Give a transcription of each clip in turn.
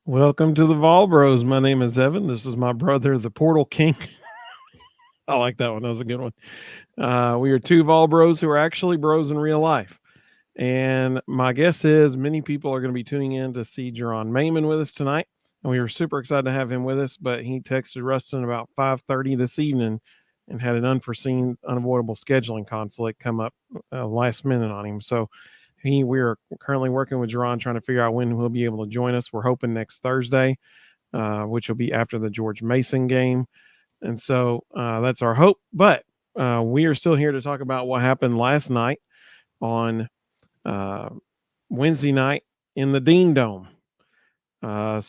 Welcome to the Vol Bros. My name is Evan. This is my brother, the Portal King. I like that one. That was a good one. We are two Vol Bros who are actually bros in real life. And my guess is many people are going to be tuning in to see Jerron Mayman with us tonight. And we were super excited to have him with us, but he texted Rustin about 5:30 this evening and had an unforeseen, unavoidable scheduling conflict come up last minute on him. So we are currently working with Jerron trying to figure out when he'll be able to join us. We're hoping next Thursday, which will be after the George Mason game. And so that's our hope. But we are still here to talk about what happened last night on Wednesday night in the Dean Dome. I've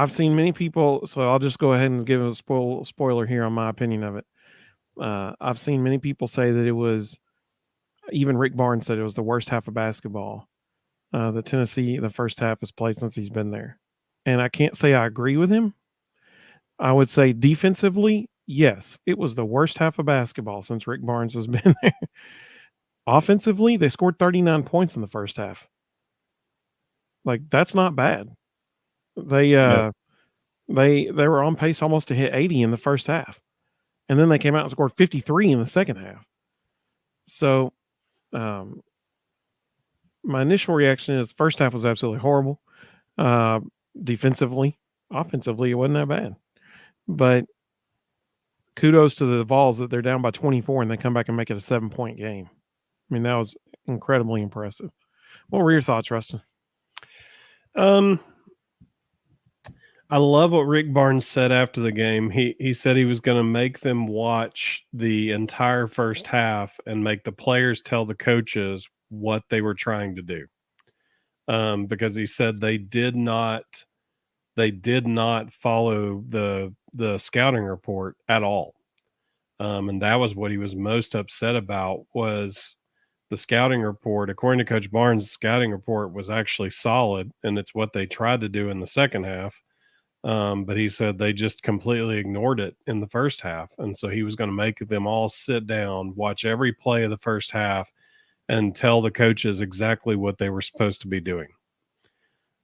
seen many people, so I'll just go ahead and give a spoiler here on my opinion of it. I've seen many people say that it was, even Rick Barnes said it was the worst half of basketball that Tennessee, the first half, has played since he's been there. And I can't say I agree with him. I would say defensively, yes, it was the worst half of basketball since Rick Barnes has been there. Offensively, they scored 39 points in the first half. Like, that's not bad. They were on pace almost to hit 80 in the first half. And then they came out and scored 53 in the second half. So my initial reaction is first half was absolutely horrible. Defensively, offensively, it wasn't that bad. But kudos to the Vols that they're down by 24 and they come back and make it a 7-point game. I mean, that was incredibly impressive. What were your thoughts, Rustin? I love what Rick Barnes said after the game. He said he was going to make them watch the entire first half and make the players tell the coaches what they were trying to do. Because he said they did not follow the scouting report at all. And that was what he was most upset about, was the scouting report. According to Coach Barnes, the scouting report was actually solid, and it's what they tried to do in the second half. But he said they just completely ignored it in the first half. And so he was going to make them all sit down, watch every play of the first half, and tell the coaches exactly what they were supposed to be doing.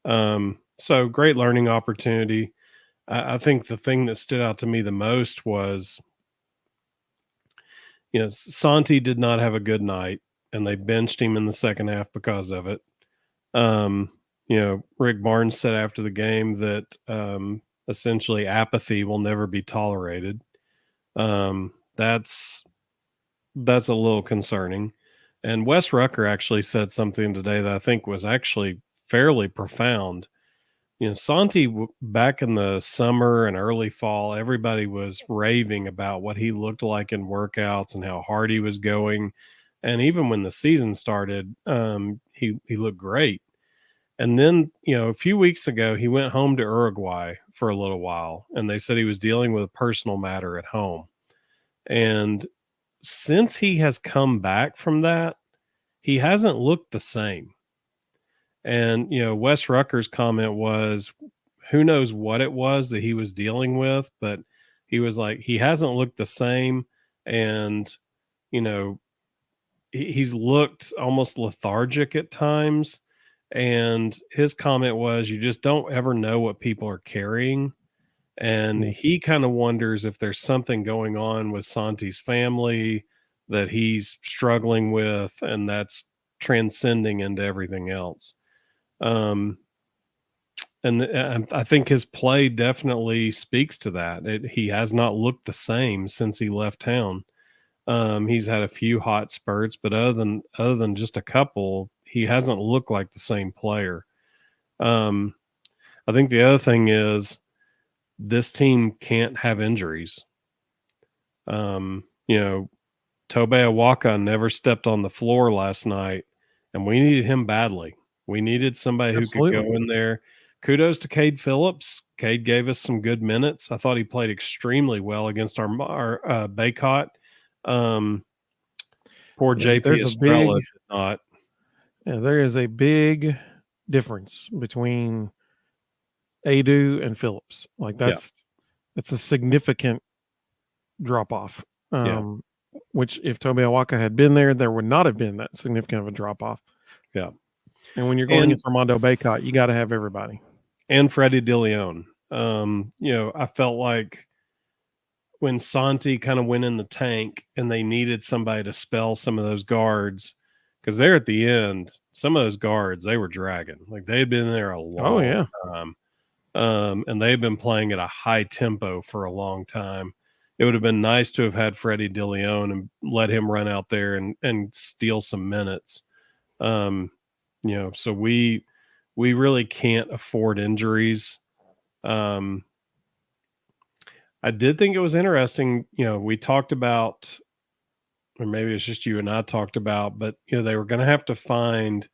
So great learning opportunity. I think the thing that stood out to me the most was, Santi did not have a good night, and they benched him in the second half because of it. Rick Barnes said after the game that essentially apathy will never be tolerated. That's a little concerning. And Wes Rucker actually said something today that I think was actually fairly profound. Santi, back in the summer and early fall, everybody was raving about what he looked like in workouts and how hard he was going. And even when the season started, he looked great. And then, a few weeks ago, he went home to Uruguay for a little while, and they said he was dealing with a personal matter at home. And since he has come back from that, he hasn't looked the same. And, Wes Rucker's comment was, who knows what it was that he was dealing with, but he was like, he hasn't looked the same. And, he's looked almost lethargic at times. And his comment was, you just don't ever know what people are carrying. And he kind of wonders if there's something going on with Santi's family that he's struggling with, and that's transcending into everything else. And I think his play definitely speaks to that. He has not looked the same since he left town. He's had a few hot spurts, but other than just a couple, he hasn't looked like the same player. I think the other thing is this team can't have injuries. Tobe Awaka never stepped on the floor last night, and we needed him badly. We needed somebody who could go in there. Kudos to Cade Phillips. Cade gave us some good minutes. I thought he played extremely well against our Baycott. Poor JP Estrella did not. Yeah, there is a big difference between Adu and Phillips. Like it's a significant drop off. Which if Tobe Awaka had been there would not have been that significant of a drop off. Yeah. And when you're going against Armando Bacot, you got to have everybody. And Freddie DeLeon. I felt like when Santi kind of went in the tank and they needed somebody to spell some of those guards, because they're at the end, some of those guards, they were dragging. Like they had been there a long time. And they've been playing at a high tempo for a long time. It would have been nice to have had Freddie DeLeon and let him run out there and steal some minutes. So we really can't afford injuries. I did think it was interesting. We talked about, or maybe it's just you and I talked about, but they were going to have to find,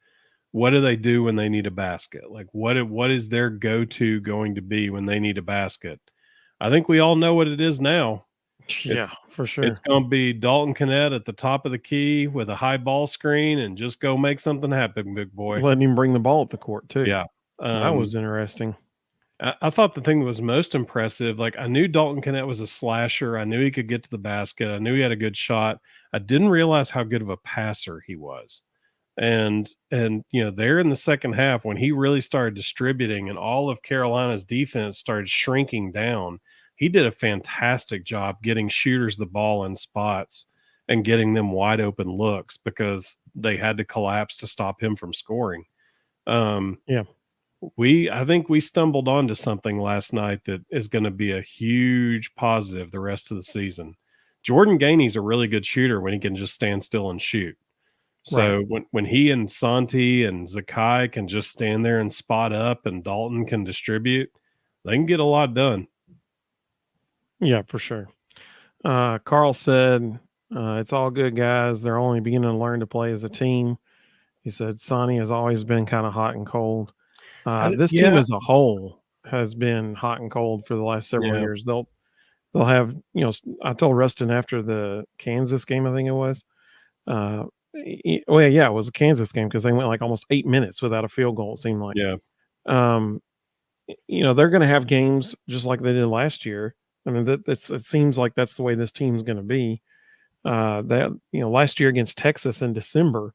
what do they do when they need a basket? Like what is their go-to going to be when they need a basket? I think we all know what it is now. Yeah, for sure. It's going to be Dalton Knecht at the top of the key with a high ball screen and just go make something happen, big boy. Letting him bring the ball up the court too. Yeah. That was interesting. I thought the thing that was most impressive, like I knew Dalton Knecht was a slasher. I knew he could get to the basket. I knew he had a good shot. I didn't realize how good of a passer he was. And there in the second half, when he really started distributing and all of Carolina's defense started shrinking down, he did a fantastic job getting shooters the ball in spots and getting them wide open looks because they had to collapse to stop him from scoring. Yeah. I think we stumbled onto something last night that is going to be a huge positive the rest of the season. Jordan Gainey's a really good shooter when he can just stand still and shoot. So when he and Santi and Zakai can just stand there and spot up and Dalton can distribute, they can get a lot done. Yeah, for sure. Carl said, it's all good, guys. They're only beginning to learn to play as a team. He said, Sonny has always been kind of hot and cold. This team as a whole has been hot and cold for the last several years. They'll have, I told Rustin after the Kansas game, I think it was, it was a Kansas game because they went like almost 8 minutes without a field goal, it seemed like. Yeah. They're going to have games just like they did last year. I mean, it seems like that's the way this team's going to be. Last year against Texas in December,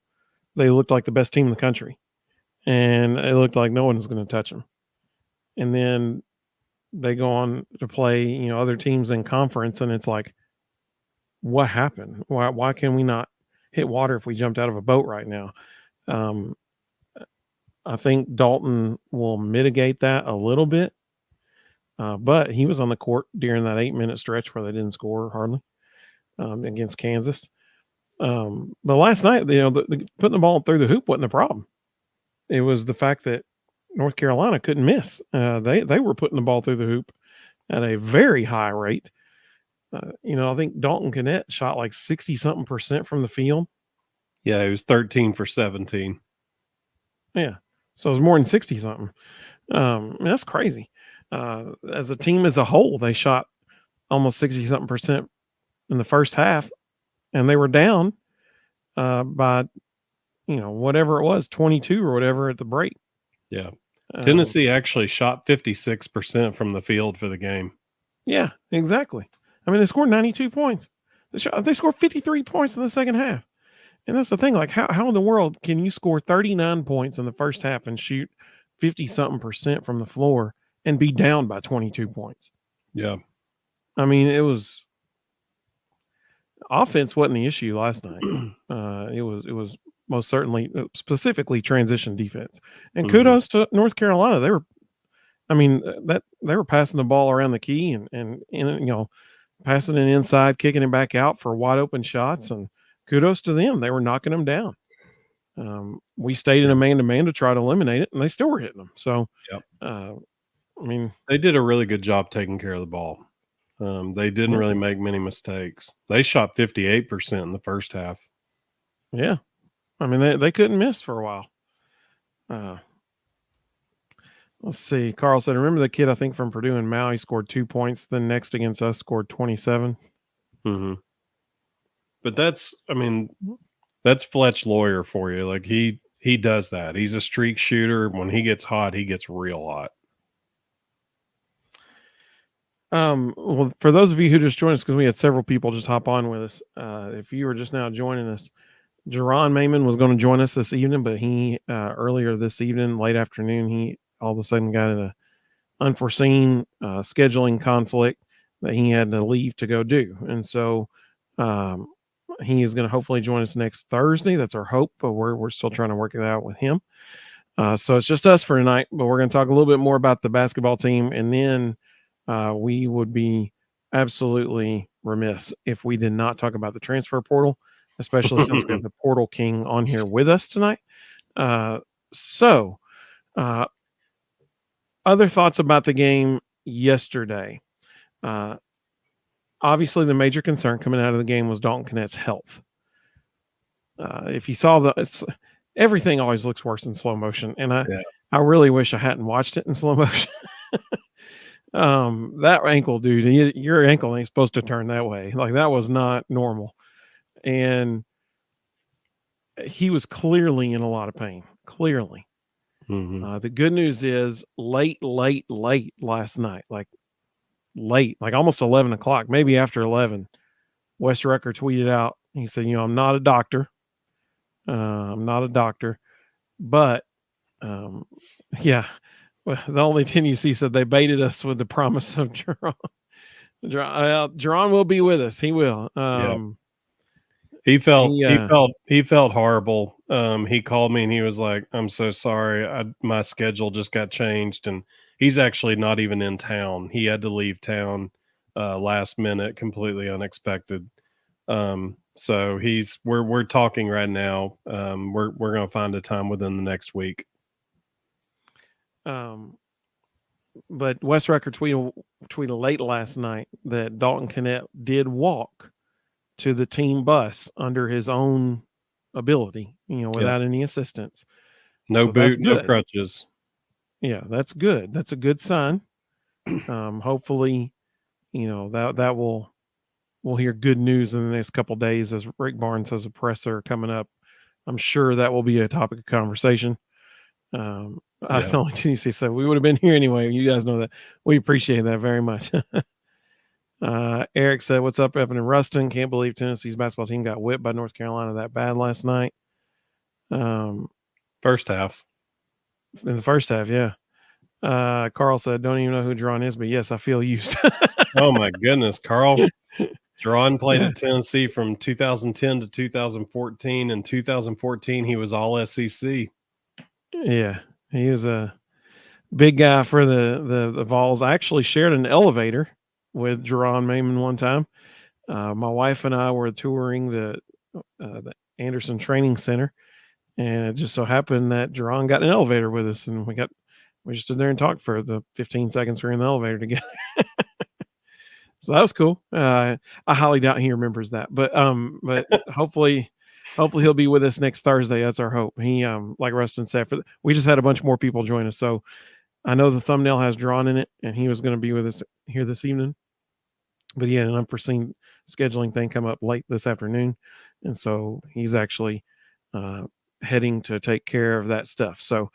they looked like the best team in the country. And it looked like no one was going to touch them. And then they go on to play, other teams in conference, and it's like, what happened? Why can we not hit water if we jumped out of a boat right now? I think Dalton will mitigate that a little bit, but he was on the court during that 8-minute stretch where they didn't score hardly against Kansas. But last night, putting the ball through the hoop wasn't the problem. It was the fact that North Carolina couldn't miss. They were putting the ball through the hoop at a very high rate. I think Dalton Knecht shot like 60-something% from the field. Yeah, he was 13 for 17. Yeah, so it was more than 60-something. That's crazy. As a team as a whole, they shot almost 60-something% in the first half, and they were down by whatever it was, 22 or whatever at the break. Yeah. Tennessee actually shot 56% from the field for the game. Yeah, exactly. I mean, they scored 92 points. They scored 53 points in the second half. And that's the thing. Like, how in the world can you score 39 points in the first half and shoot 50-something% from the floor and be down by 22 points? Yeah. I mean, it was offense wasn't the issue last night. It was most certainly specifically transition defense. And kudos to North Carolina. They were passing the ball around the key and passing it inside, kicking it back out for wide open shots, and kudos to them. They were knocking them down. We stayed in a man-to-man to try to eliminate it, and they still were hitting them. So, they did a really good job taking care of the ball. They didn't really make many mistakes. They shot 58% in the first half. Yeah. I mean, they couldn't miss for a while. Let's see. Carl said, remember the kid, I think, from Purdue and Maui scored 2 points. Then next against us scored 27. Mm-hmm. But that's Fletch Lawyer for you. Like he does that. He's a streak shooter. When he gets hot, he gets real hot. Well, for those of you who just joined us, because we had several people just hop on with us. If you were just now joining us, Jerron Mayman was going to join us this evening, but he earlier this evening, late afternoon, he all of a sudden got an unforeseen scheduling conflict that he had to leave to go do. And so he is going to hopefully join us next Thursday. That's our hope, but we're still trying to work it out with him. So it's just us for tonight, but we're going to talk a little bit more about the basketball team, and then we would be absolutely remiss if we did not talk about the transfer portal, especially since we have the Portal King on here with us tonight. So other thoughts about the game yesterday. Obviously, the major concern coming out of the game was Dalton Knecht's health. If you saw everything always looks worse in slow motion, and I really wish I hadn't watched it in slow motion. That ankle, dude, your ankle ain't supposed to turn that way. Like, that was not normal, and he was clearly in a lot of pain. Clearly. Mm-hmm. The good news is late last night, like almost 11 o'clock, maybe after 11, Wes Rucker tweeted out, he said, I'm not a doctor. But yeah, well, the only thing you see said they baited us with the promise of Jerron. Jerron will be with us. He will. He felt horrible. He called me and he was like, "I'm so sorry. My schedule just got changed." And he's actually not even in town. He had to leave town last minute, completely unexpected. So we're talking right now. We're going to find a time within the next week. But Wes Rucker tweeted late last night that Dalton Knecht did walk to the team bus under his own ability, without any assistance. No boot, no crutches. Yeah, that's good. That's a good sign. Hopefully, that we'll hear good news in the next couple of days as Rick Barnes has a presser coming up. I'm sure that will be a topic of conversation. I felt like Tennessee said we would have been here anyway. You guys know that. We appreciate that very much. Eric said, "What's up, Evan and Ruston? Can't believe Tennessee's basketball team got whipped by North Carolina that bad last night." First half. In the first half, yeah. Carl said, "Don't even know who Jerron is, but yes, I feel used." Oh my goodness, Carl. Jerron played at Tennessee from 2010 to 2014. In 2014, he was all SEC. Yeah, he is a big guy for the Vols. I actually shared an elevator with Jerron Mayman one time. My wife and I were touring the Anderson Training Center, and it just so happened that Jerron got an elevator with us, and we just stood there and talked for the 15 seconds we were in the elevator together. So that was cool. I highly doubt he remembers that, but hopefully he'll be with us next Thursday. That's our hope. He, like Rustin said, we just had a bunch more people join us. So I know the thumbnail has Jerron in it, and he was going to be with us here this evening, but he had an unforeseen scheduling thing come up late this afternoon. And so he's actually heading to take care of that stuff. So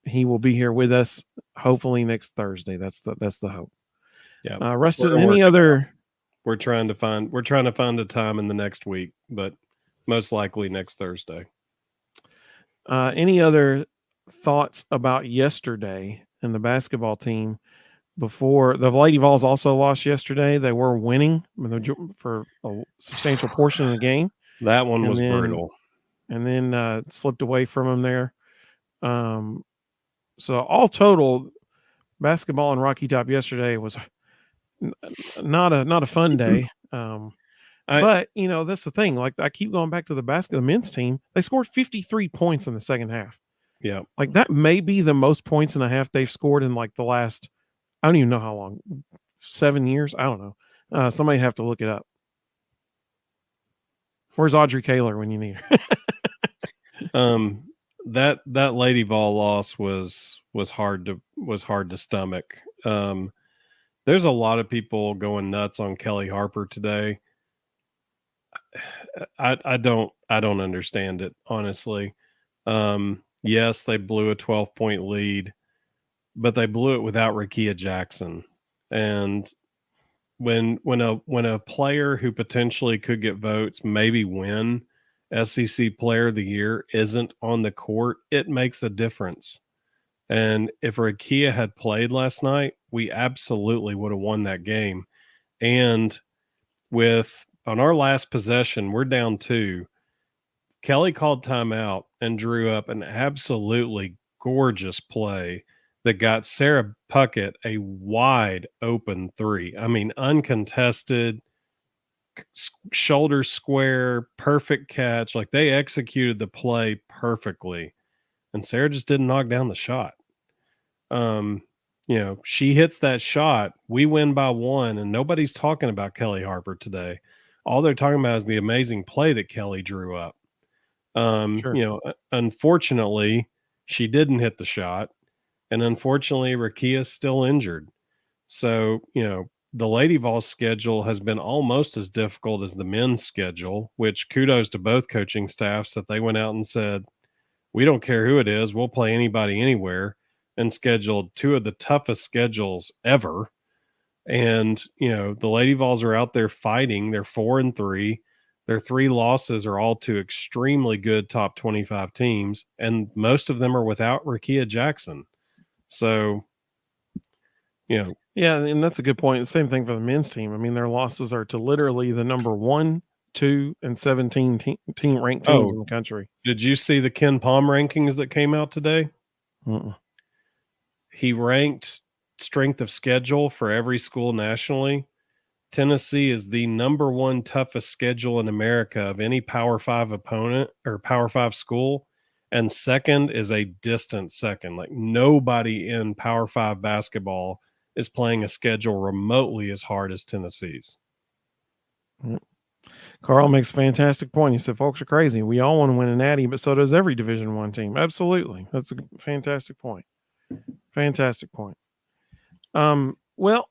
he will be here with us hopefully next Thursday. That's the hope. Yeah. Rustin, any other? We're trying to find a time in the next week, but most likely next Thursday. Any other thoughts about yesterday and the basketball team? Before the Lady Vols also lost yesterday, they were winning for a substantial portion of the game. That one was brutal, and then slipped away from them there. So all total, basketball in Rocky Top yesterday was not a fun day. But that's the thing. Like, I keep going back to the men's team. They scored 53 points in the second half. Yeah, like that may be the most points in a half they've scored in like the last, I don't even know how long, 7 years. I don't know. Somebody have to look it up. Where's Audrey Kaler when you need her? That Lady Vol loss was hard to stomach. There's a lot of people going nuts on Kelly Harper today. I don't understand it, honestly. Yes, they blew a 12-point lead, but they blew it without Rakia Jackson. And when a player who potentially could get votes maybe win SEC Player of the Year isn't on the court, it makes a difference. And if Rakia had played last night, we absolutely would have won that game. And on our last possession, we're down 2. Kelly called timeout and drew up an absolutely gorgeous play that got Sarah Puckett a wide open 3. I mean, uncontested, shoulder square, perfect catch. Like, they executed the play perfectly. And Sarah just didn't knock down the shot. She hits that shot, we win by 1, and nobody's talking about Kelly Harper today. All they're talking about is the amazing play that Kelly drew up. Sure. Unfortunately, she didn't hit the shot, and unfortunately, Rakia's still injured. So, the Lady Vols schedule has been almost as difficult as the men's schedule, which kudos to both coaching staffs that they went out and said, we don't care who it is, we'll play anybody anywhere, and scheduled 2 of the toughest schedules ever. And, the Lady Vols are out there fighting. They're 4-3. Their 3 losses are all to extremely good top 25 teams, and most of them are without Rakia Jackson. So, Yeah, and that's a good point. Same thing for the men's team. I mean, their losses are to literally the number 1, 2, and 17 team ranked teams in the country. Did you see the Ken Palm rankings that came out today? He ranked strength of schedule for every school nationally. Tennessee is the number 1 toughest schedule in America of any Power 5 opponent or Power 5 school. And second is a distant second. Like, nobody in Power 5 basketball is playing a schedule remotely as hard as Tennessee's. Carl makes a fantastic point. He said, folks are crazy. We all want to win a natty, but so does every Division I team. Absolutely. That's a fantastic point. Fantastic point. Well,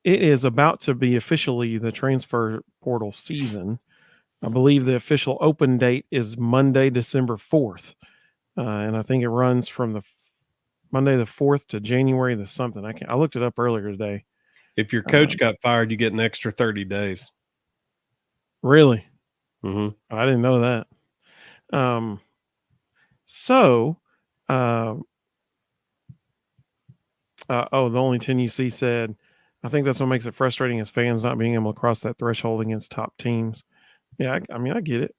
it is about to be officially the transfer portal season. I believe the official open date is Monday, December 4th. And I think it runs from the Monday the 4th to January the something. I looked it up earlier today. If your coach got fired, you get an extra 30 days. Really? Mm-hmm. I didn't know that. The only 10 you see said, I think that's what makes it frustrating as fans not being able to cross that threshold against top teams. Yeah, I mean, I get it.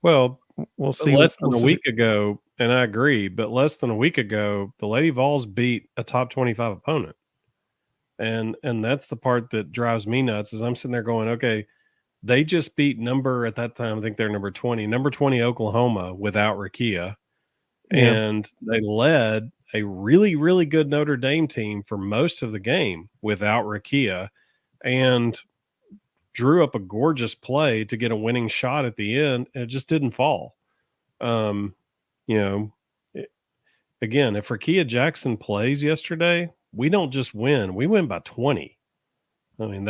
Well, we'll see. Less than a week ago, and I agree, but less than a week ago, the Lady Vols beat a top 25 opponent. And that's the part that drives me nuts is I'm sitting there going, okay, they just beat at that time, I think they're number 20 Oklahoma without Rakia. Yeah. And they led a really, really good Notre Dame team for most of the game without Rakia and drew up a gorgeous play to get a winning shot at the end. And it just didn't fall. Again, if Rakia Jackson plays yesterday, we don't just win, we win by 20. I mean,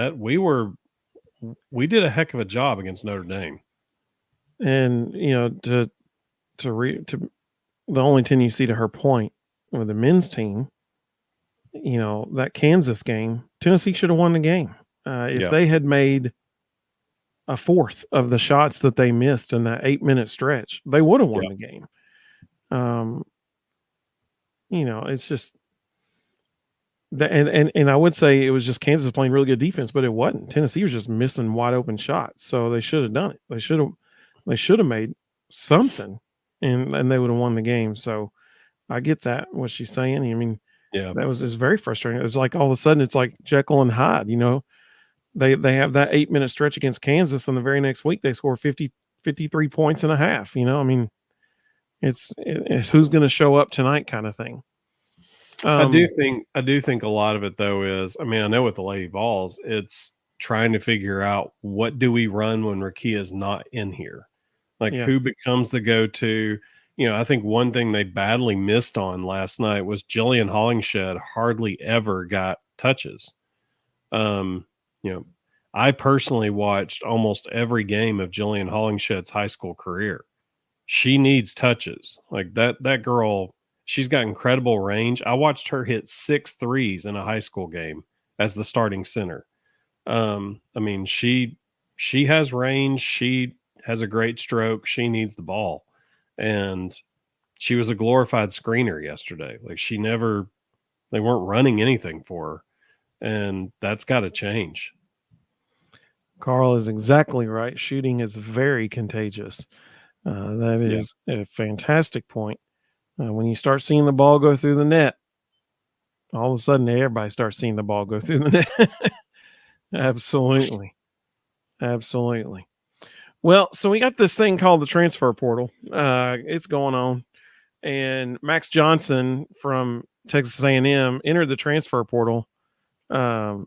we did a heck of a job against Notre Dame. And, to the only 10 you see to her point with the men's team, that Kansas game, Tennessee should have won the game. If they had made a fourth of the shots that they missed in that 8-minute stretch, they would have won the game. It's just that, and I would say it was just Kansas playing really good defense, but it wasn't. Tennessee was just missing wide open shots, so they should have done it. They should have made something, and they would have won the game. So I get that what she's saying. I mean, it's very frustrating. It's like all of a sudden it's like Jekyll and Hyde. They have that 8-minute stretch against Kansas, and the very next week they score 53 points and a half. I mean, it's who's going to show up tonight kind of thing. I do think a lot of it though is, I mean, I know with the Lady Vols, it's trying to figure out what do we run when Rakia is not in here, like who becomes the go-to. I think one thing they badly missed on last night was Jillian Hollingshed hardly ever got touches. I personally watched almost every game of Jillian Hollingshed's high school career. She needs touches. Like that girl, she's got incredible range. I watched her hit 6 threes in a high school game as the starting center. I mean, she she has range. She has a great stroke. She needs the ball. And she was a glorified screener yesterday. Like they weren't running anything for her. And that's got to change. Carl is exactly right. Shooting is very contagious. That is a fantastic point. When you start seeing the ball go through the net, all of a sudden everybody starts seeing the ball go through the net. Absolutely. Absolutely. Well, so we got this thing called the transfer portal. It's going on. And Max Johnson from Texas A&M entered the transfer portal. The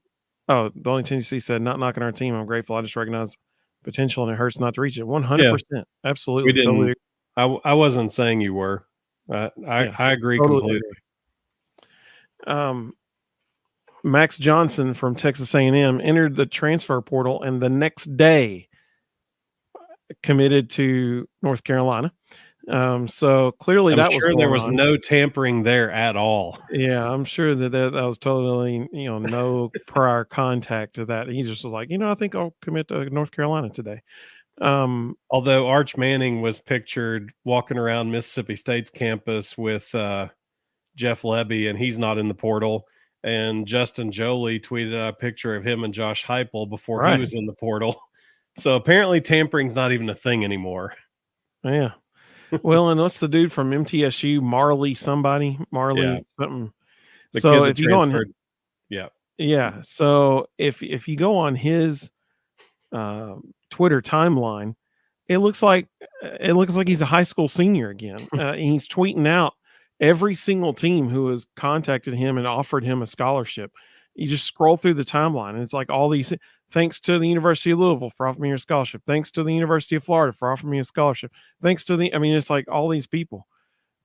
only Tennessee said, not knocking our team. I'm grateful. I just recognize potential and it hurts not to reach it. 100%. Absolutely. We didn't. Totally. I wasn't saying you were. I agree totally completely. Agree. Max Johnson from Texas A&M entered the transfer portal and the next day committed to North Carolina. So clearly I'm sure there was no tampering there at all. Yeah, I'm sure that was totally, no prior contact to that. He just was like, I think I'll commit to North Carolina today. Although Arch Manning was pictured walking around Mississippi State's campus with Jeff Lebby, and he's not in the portal. And Justin Joly tweeted a picture of him and Josh Heupel before he was in the portal. So apparently tampering's not even a thing anymore. Yeah. Well, and what's the dude from MTSU? Marley something. The so kid if you go on, yeah. So if you go on his Twitter timeline, it looks like he's a high school senior again. He's tweeting out every single team who has contacted him and offered him a scholarship. You just scroll through the timeline and it's like all these, thanks to the University of Louisville for offering me a scholarship. Thanks to the University of Florida for offering me a scholarship. Thanks to it's like all these people.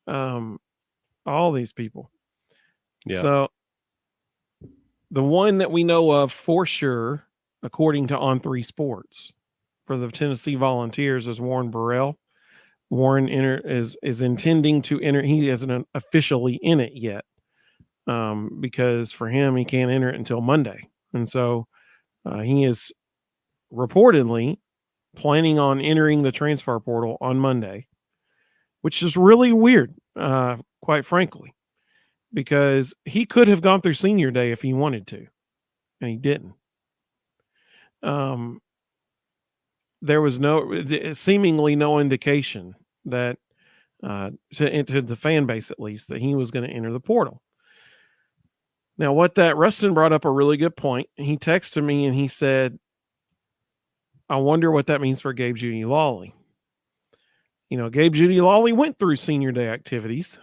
All these people. Yeah. So the one that we know of for sure, according to On3 Sports, for the Tennessee Volunteers is Warren Burrell. Warren is intending to enter. He isn't officially in it yet, because for him he can't enter it until Monday, and so he is reportedly planning on entering the transfer portal on Monday, which is really weird, quite frankly, because he could have gone through senior day if he wanted to, and he didn't. There was seemingly no indication that to the fan base, at least, that he was going to enter the portal. Now, Rustin brought up a really good point. He texted me and he said, I wonder what that means for Gabe Jeudy-Lally. Gabe Jeudy-Lally went through senior day activities,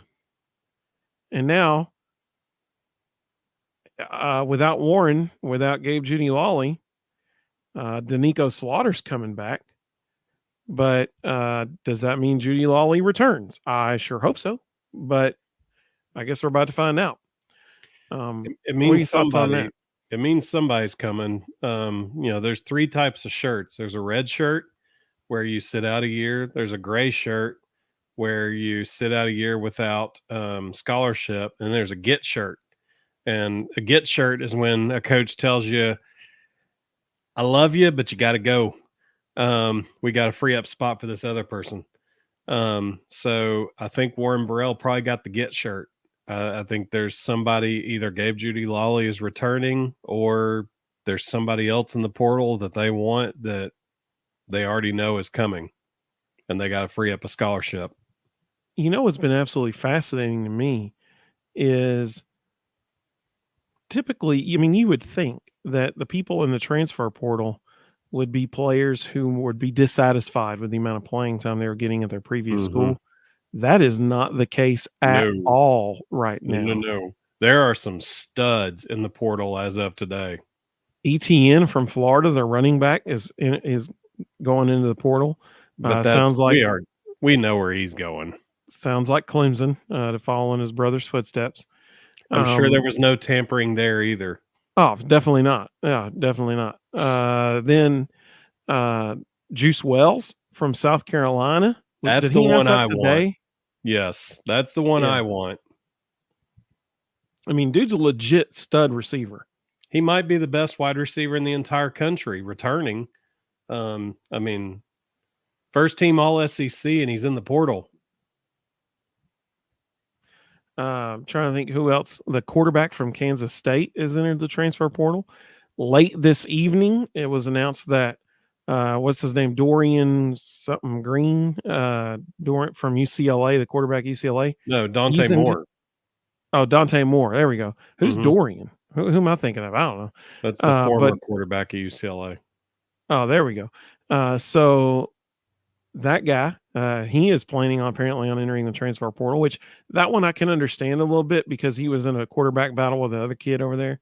and now without Warren, without Gabe Jeudy-Lally, Danico Slaughter's coming back, but does that mean Jeudy-Lally returns? I sure hope so, but I guess we're about to find out. It means somebody. It means somebody's coming. There's 3 types of shirts. There's a red shirt where you sit out a year. There's a gray shirt where you sit out a year without scholarship, and there's a get shirt. And a get shirt is when a coach tells you, I love you, but you got to go. We got to free up spot for this other person. So I think Warren Burrell probably got the get shirt. I think there's somebody, either Gabe Jeudy-Lally is returning, or there's somebody else in the portal that they want that they already know is coming, and they got to free up a scholarship. What's been absolutely fascinating to me is typically, you would think that the people in the transfer portal would be players who would be dissatisfied with the amount of playing time they were getting at their previous school. That is not the case at all right now. No. There are some studs in the portal as of today. ETN from Florida, their running back, is going into the portal. But sounds like we know where he's going. Sounds like Clemson, to follow in his brother's footsteps. I'm sure there was no tampering there either. Oh, definitely not. Yeah, definitely not. Then Juice Wells from South Carolina. That's the one I want. Yes, that's the one I want. Dude's a legit stud receiver. He might be the best wide receiver in the entire country returning. I mean, first team All SEC, and he's in the portal. Trying to think who else. The quarterback from Kansas State is entered the transfer portal. Late this evening, it was announced that what's his name, Dorian something Green, Dorian from UCLA, the quarterback UCLA. No, Dante Moore. Dante Moore. There we go. Who's Mhm. Dorian? Who am I thinking of? I don't know. That's the former quarterback at UCLA. Oh, there we go. So that guy, he is planning on apparently on entering the transfer portal, which that one I can understand a little bit because he was in a quarterback battle with the other kid over there,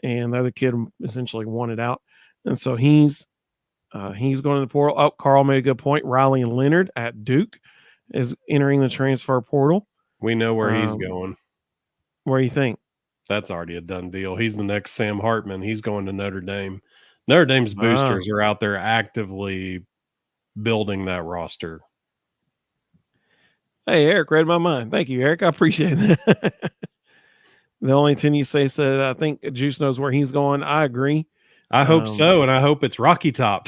and the other kid essentially wanted out, and so he's going to the portal. Oh, Carl made a good point. Riley Leonard at Duke is entering the transfer portal. We know where he's going. Where do you think? That's already a done deal. He's the next Sam Hartman. He's going to Notre Dame. Notre Dame's boosters are out there actively building that roster. Hey, Eric read my mind. Thank you, Eric. I appreciate that. The only thing you say said, I think Juice knows where he's going. I agree. I hope so, and I hope it's Rocky Top.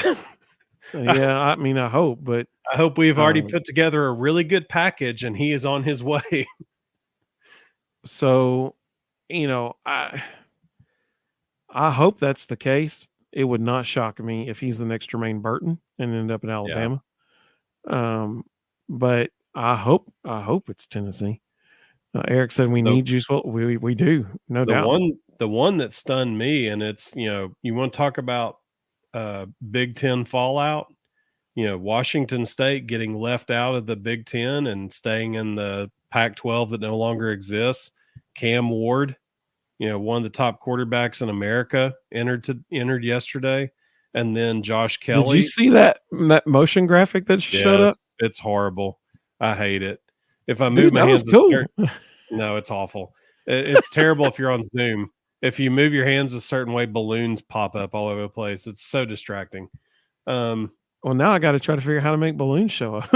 Yeah, I mean, I hope, but I hope we've already put together a really good package, and he is on his way. So, you know, I hope that's the case. It would not shock me if he's the next Jermaine Burton and end up in Alabama. Yeah. But I hope it's Tennessee. Eric said we need Juice. Well, we do, no doubt. The one that stunned me, and it's, you want to talk about Big Ten fallout. Washington State getting left out of the Big Ten and staying in the Pac-12 that no longer exists. Cam Ward, one of the top quarterbacks in America, entered yesterday, and then Josh Kelly. Did you see that motion graphic that showed up? It's horrible. I hate it. If I move my hands, no, it's awful. It's terrible if you're on Zoom. If you move your hands a certain way, balloons pop up all over the place. It's so distracting. Well, now I got to try to figure out how to make balloons show up.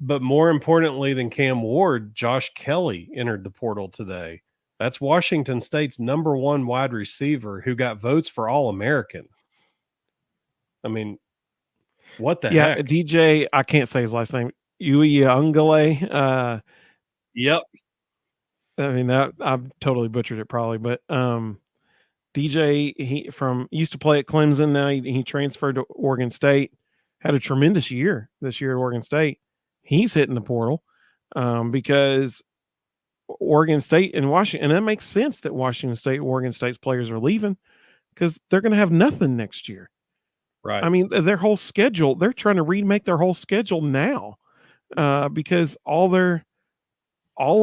But more importantly than Cam Ward, Josh Kelly entered the portal today. That's Washington State's #1 wide receiver who got votes for All-American. I mean, what the heck? DJ, I can't say his last name. Uyunglele. Yep. I mean, that I've totally butchered it probably, but DJ, he used to play at Clemson. Now he transferred to Oregon State. Had a tremendous year this year at Oregon State. He's hitting the portal because Oregon State and Washington, and that makes sense that Washington State, Oregon State's players are leaving because they're going to have nothing next year. Right. I mean, their whole schedule, they're trying to remake their whole schedule now because all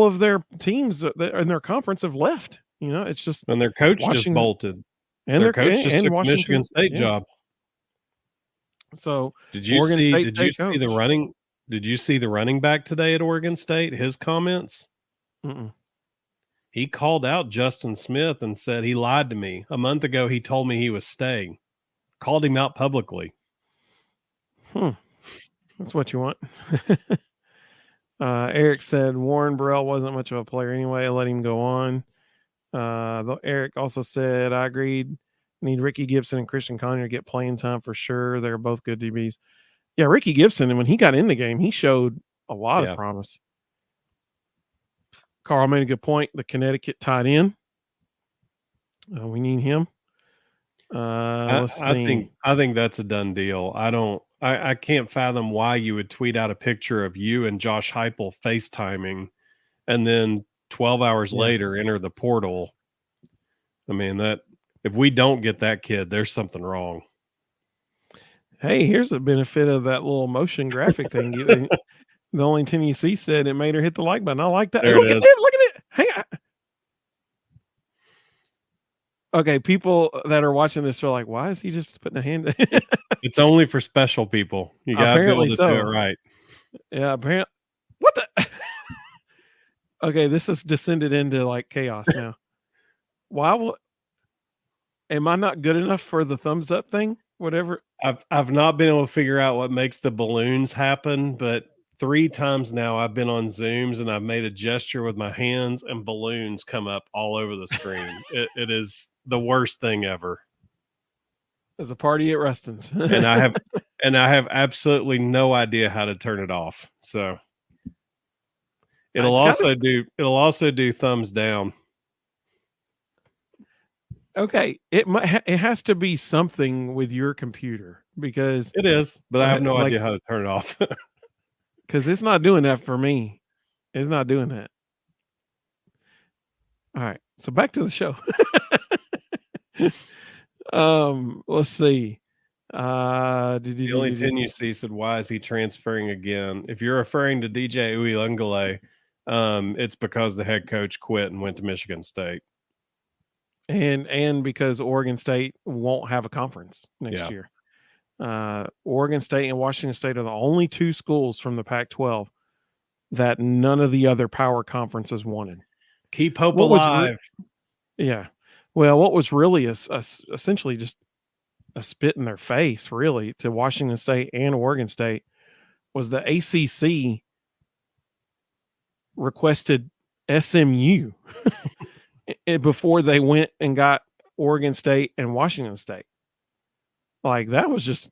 of their teams in their conference have left. It's just, and their coach just bolted, and their coach just took Michigan State job. So did you see the running back today at Oregon State? His comments. Mm-mm. He called out Justin Smith and said he lied to me. A month ago, he told me he was staying. Called him out publicly. That's what you want. Eric said Warren Burrell wasn't much of a player anyway. I let him go on. Eric also said, I agreed. Need Ricky Gibson and Christian Conner to get playing time for sure. They're both good DBs. Yeah, Ricky Gibson, and when he got in the game, he showed a lot of promise. Carl made a good point. The Connecticut tight end. We need him. I think that's a done deal. I can't fathom why you would tweet out a picture of you and Josh Heupel FaceTiming and then 12 hours later enter the portal. I mean, that if we don't get that kid, there's something wrong. Hey, here's the benefit of that little motion graphic thing. The only thing you see said it made her hit the like button. I like that. Look at it. Hang on. Okay, people that are watching this are like, why is he just putting a hand? It's only for special people. You got to be able to do it right. Yeah, apparently. What the? Okay, this has descended into like chaos now. Am I not good enough for the thumbs up thing? Whatever. I've not been able to figure out what makes the balloons happen, but 3 times now I've been on Zooms and I've made a gesture with my hands and balloons come up all over the screen. It is the worst thing ever. There's a party at Rustin's. and I have absolutely no idea how to turn it off. So it'll also do thumbs down. Okay, it has to be something with your computer because It is, but I have no like idea how to turn it off. because it's not doing that for me. It's not doing that. All right, so back to the show. Let's see. The only 10 you see said, "Why is he transferring again?" If you're referring to DJ Uiagalelei, it's because the head coach quit and went to Michigan State. And because Oregon State won't have a conference next year. Oregon State and Washington State are the only two schools from the Pac-12 that none of the other power conferences wanted. Keep hope alive. Yeah. Well, what was really essentially just a spit in their face, really, to Washington State and Oregon State was the ACC requested SMU before they went and got Oregon State and Washington State. Like, that was just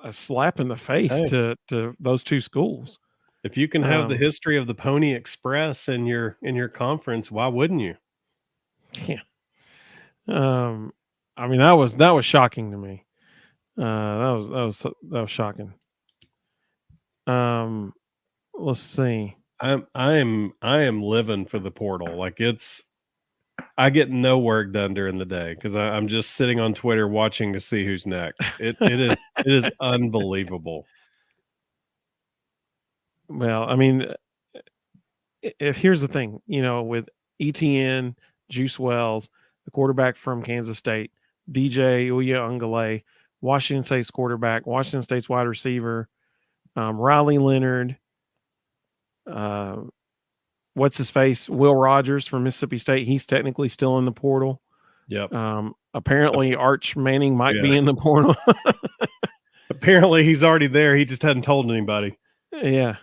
a slap in the face to those two schools. If you can have the history of the Pony Express in your conference, why wouldn't you? Yeah. I mean, that was shocking to me. That was shocking. Let's see. I am living for the portal. Like, I get no work done during the day because I'm just sitting on Twitter watching to see who's next. It is unbelievable. Well, I mean, if here's the thing, with ETN, Juice Wells, the quarterback from Kansas State, DJ Uiagalelei, Washington State's quarterback, Washington State's wide receiver, Riley Leonard, what's his face? Will Rogers from Mississippi State. He's technically still in the portal. Yep. Apparently Arch Manning might be in the portal. Apparently he's already there. He just hadn't told anybody. Yeah.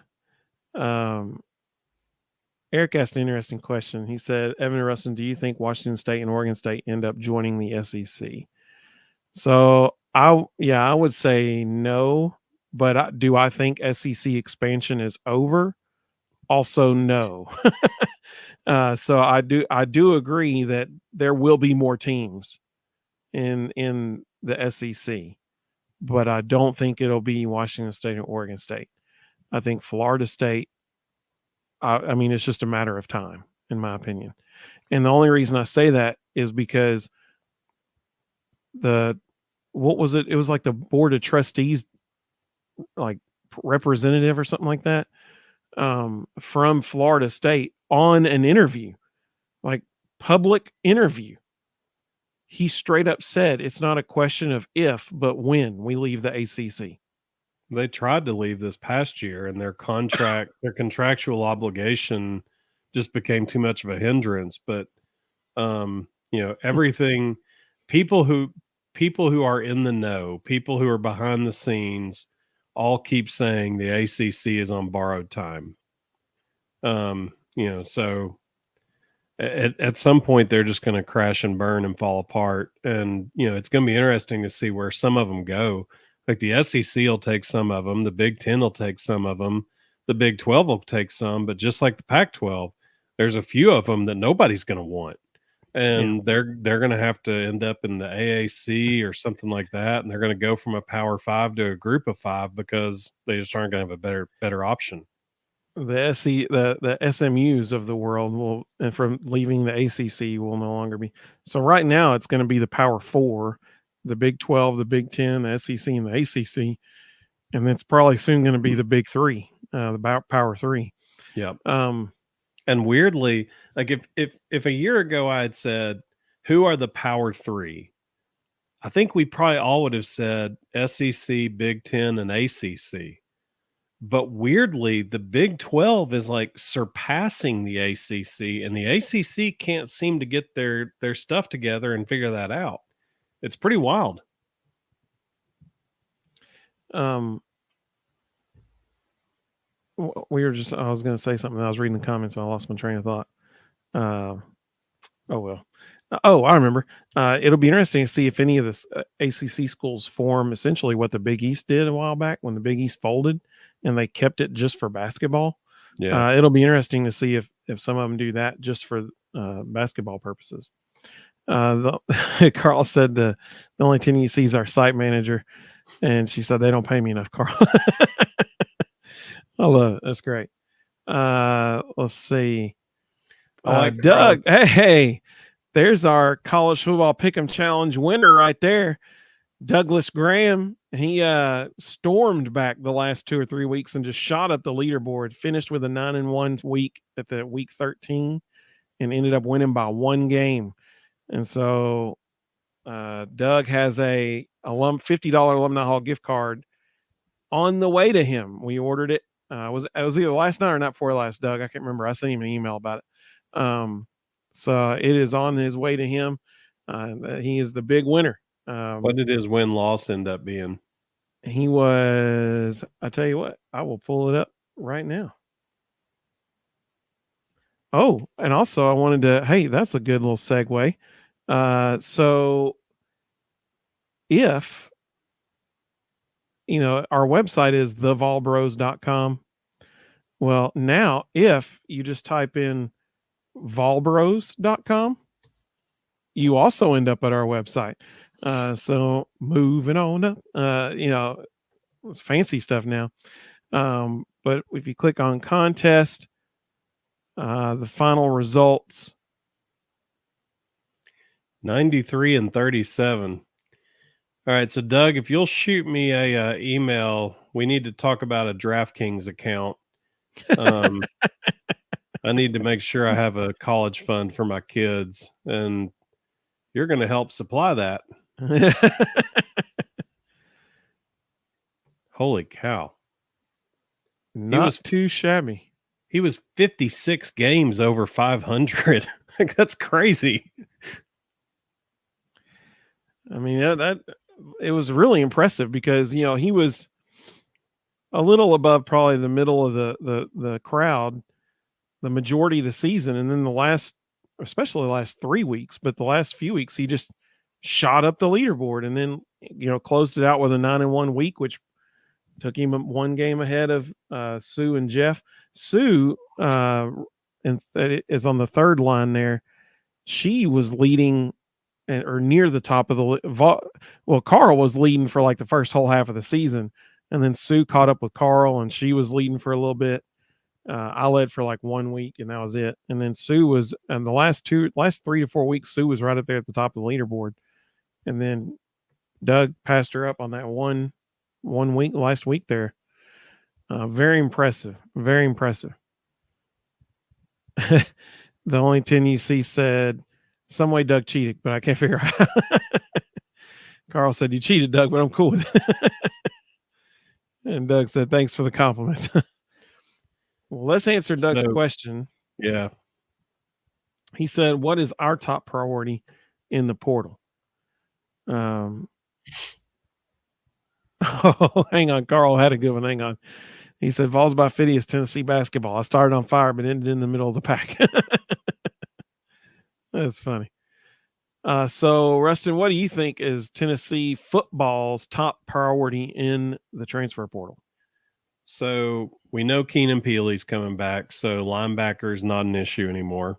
Eric asked an interesting question. He said, Evan and Rustin, do you think Washington State and Oregon State end up joining the SEC? So I would say no, but do I think SEC expansion is over? Also, no. So I do agree that there will be more teams in the SEC, but I don't think it'll be Washington State and Oregon State. I think Florida State, I mean, it's just a matter of time, in my opinion. And the only reason I say that is because what was it? It was like the board of trustees, like representative or something like that, from Florida State on an interview, like public interview. He straight up said it's not a question of if, but when we leave the ACC. They tried to leave this past year, and their contractual obligation just became too much of a hindrance. But everything, people who are in the know, people who are behind the scenes, all keep saying the ACC is on borrowed time. So at some point they're just going to crash and burn and fall apart. And, it's going to be interesting to see where some of them go. Like the SEC will take some of them. The Big Ten will take some of them. The Big 12 will take some. But just like the Pac-12, there's a few of them that nobody's going to want. And they're going to have to end up in the AAC or something like that. And they're going to go from a Power 5 to a Group of 5 because they just aren't going to have a better option. The SMUs of the world will, and from leaving the ACC, will no longer be. So right now it's going to be the Power 4, the Big 12, the Big 10, the SEC, and the ACC, and it's probably soon going to be the Big 3, the Power 3. Yeah. And weirdly, like if a year ago I had said, who are the Power 3? I think we probably all would have said SEC, Big 10, and ACC. But weirdly, the Big 12 is like surpassing the ACC, and the ACC can't seem to get their stuff together and figure that out. It's pretty wild. I was going to say something. I was reading the comments and I lost my train of thought. Oh well. Oh, I remember. It'll be interesting to see if any of the ACC schools form essentially what the Big East did a while back when the Big East folded and they kept it just for basketball. Yeah. It'll be interesting to see if some of them do that just for basketball purposes. Carl said the only thing you see is our site manager, and she said they don't pay me enough, Carl. I love it. That's great. Let's see. I like Doug, hey, there's our college football pick'em challenge winner right there. Douglas Graham. He stormed back the last 2 or 3 weeks and just shot up the leaderboard, finished with a 9-1 week at the week 13 and ended up winning by 1 game. And so Doug has a $50 Alumni Hall gift card on the way to him. We ordered it. It was either last night or not before last, Doug. I can't remember. I sent him an email about it. So it is on his way to him. He is the big winner. What did his win-loss end up being? He was, I tell you what, I will pull it up right now. Oh, and also I wanted to, hey, that's a good little segue. So if, our website is thevolbros.com. Well, now if you just type in volbros.com, you also end up at our website. So moving on up, it's fancy stuff now. But if you click on contest, the final results, 93 and 37. All right, so Doug, if you'll shoot me a email, we need to talk about a DraftKings account. I need to make sure I have a college fund for my kids, and you're going to help supply that. Holy cow. Not too shabby. He was 56 games over 500. That's crazy. I mean, that it was really impressive because, he was a little above probably the middle of the crowd the majority of the season. And then especially the last 3 weeks, but the last few weeks, he just shot up the leaderboard and then, closed it out with a 9-1 week, which took him 1 game ahead of Sue and Jeff. Sue is on the third line there. She was leading or near the top of the Carl was leading for like the first whole half of the season, and then Sue caught up with Carl and she was leading for a little bit. I led for like 1 week and that was it. And then Sue was, and the last 3 to 4 weeks, Sue was right up there at the top of the leaderboard. And then Doug passed her up on that one week, last week there. Very impressive. Very impressive. The only 10 you see said, some way Doug cheated, but I can't figure out. Carl said, you cheated, Doug, but I'm cool with it. And Doug said, thanks for the compliments. Well, let's answer Doug's question. Yeah. He said, what is our top priority in the portal? Oh, hang on. Carl had a good one. Hang on. He said, Vols by Phidias, Tennessee basketball. I started on fire, but ended in the middle of the pack. That's funny. So, Rustin, what do you think is Tennessee football's top priority in the transfer portal? So we know Keenan Peely's coming back, so linebacker is not an issue anymore.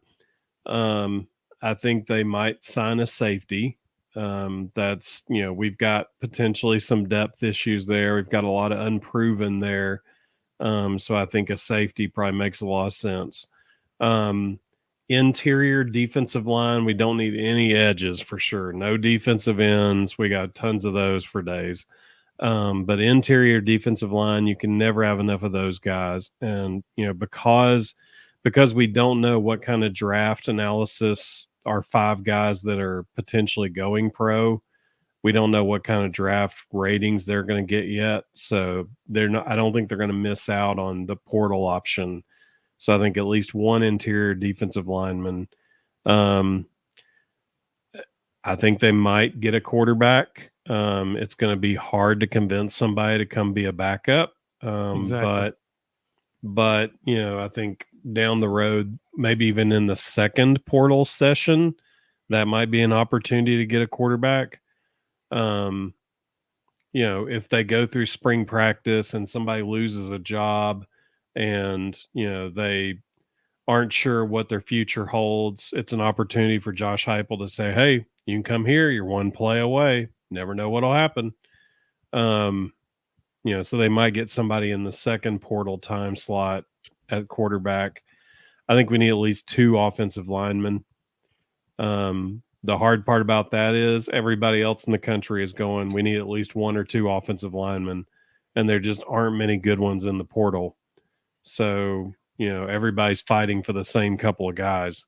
I think they might sign a safety. That's, we've got potentially some depth issues there. We've got a lot of unproven there. So I think a safety probably makes a lot of sense. Interior defensive line, we don't need any edges for sure. No defensive ends. We got tons of those for days. But interior defensive line, you can never have enough of those guys. And, because we don't know what kind of draft analysis are 5 guys that are potentially going pro, we don't know what kind of draft ratings they're going to get yet. So I don't think they're going to miss out on the portal option. So I think at least one interior defensive lineman. I think they might get a quarterback. It's going to be hard to convince somebody to come be a backup. Exactly. But I think down the road, maybe even in the second portal session, that might be an opportunity to get a quarterback. If they go through spring practice and somebody loses a job and, they aren't sure what their future holds, it's an opportunity for Josh Heupel to say, hey, you can come here. You're one play away. Never know what'll happen. So they might get somebody in the second portal time slot at quarterback. I think we need at least 2 offensive linemen. The hard part about that is everybody else in the country is going, we need at least 1 or 2 offensive linemen, and there just aren't many good ones in the portal. So, everybody's fighting for the same couple of guys.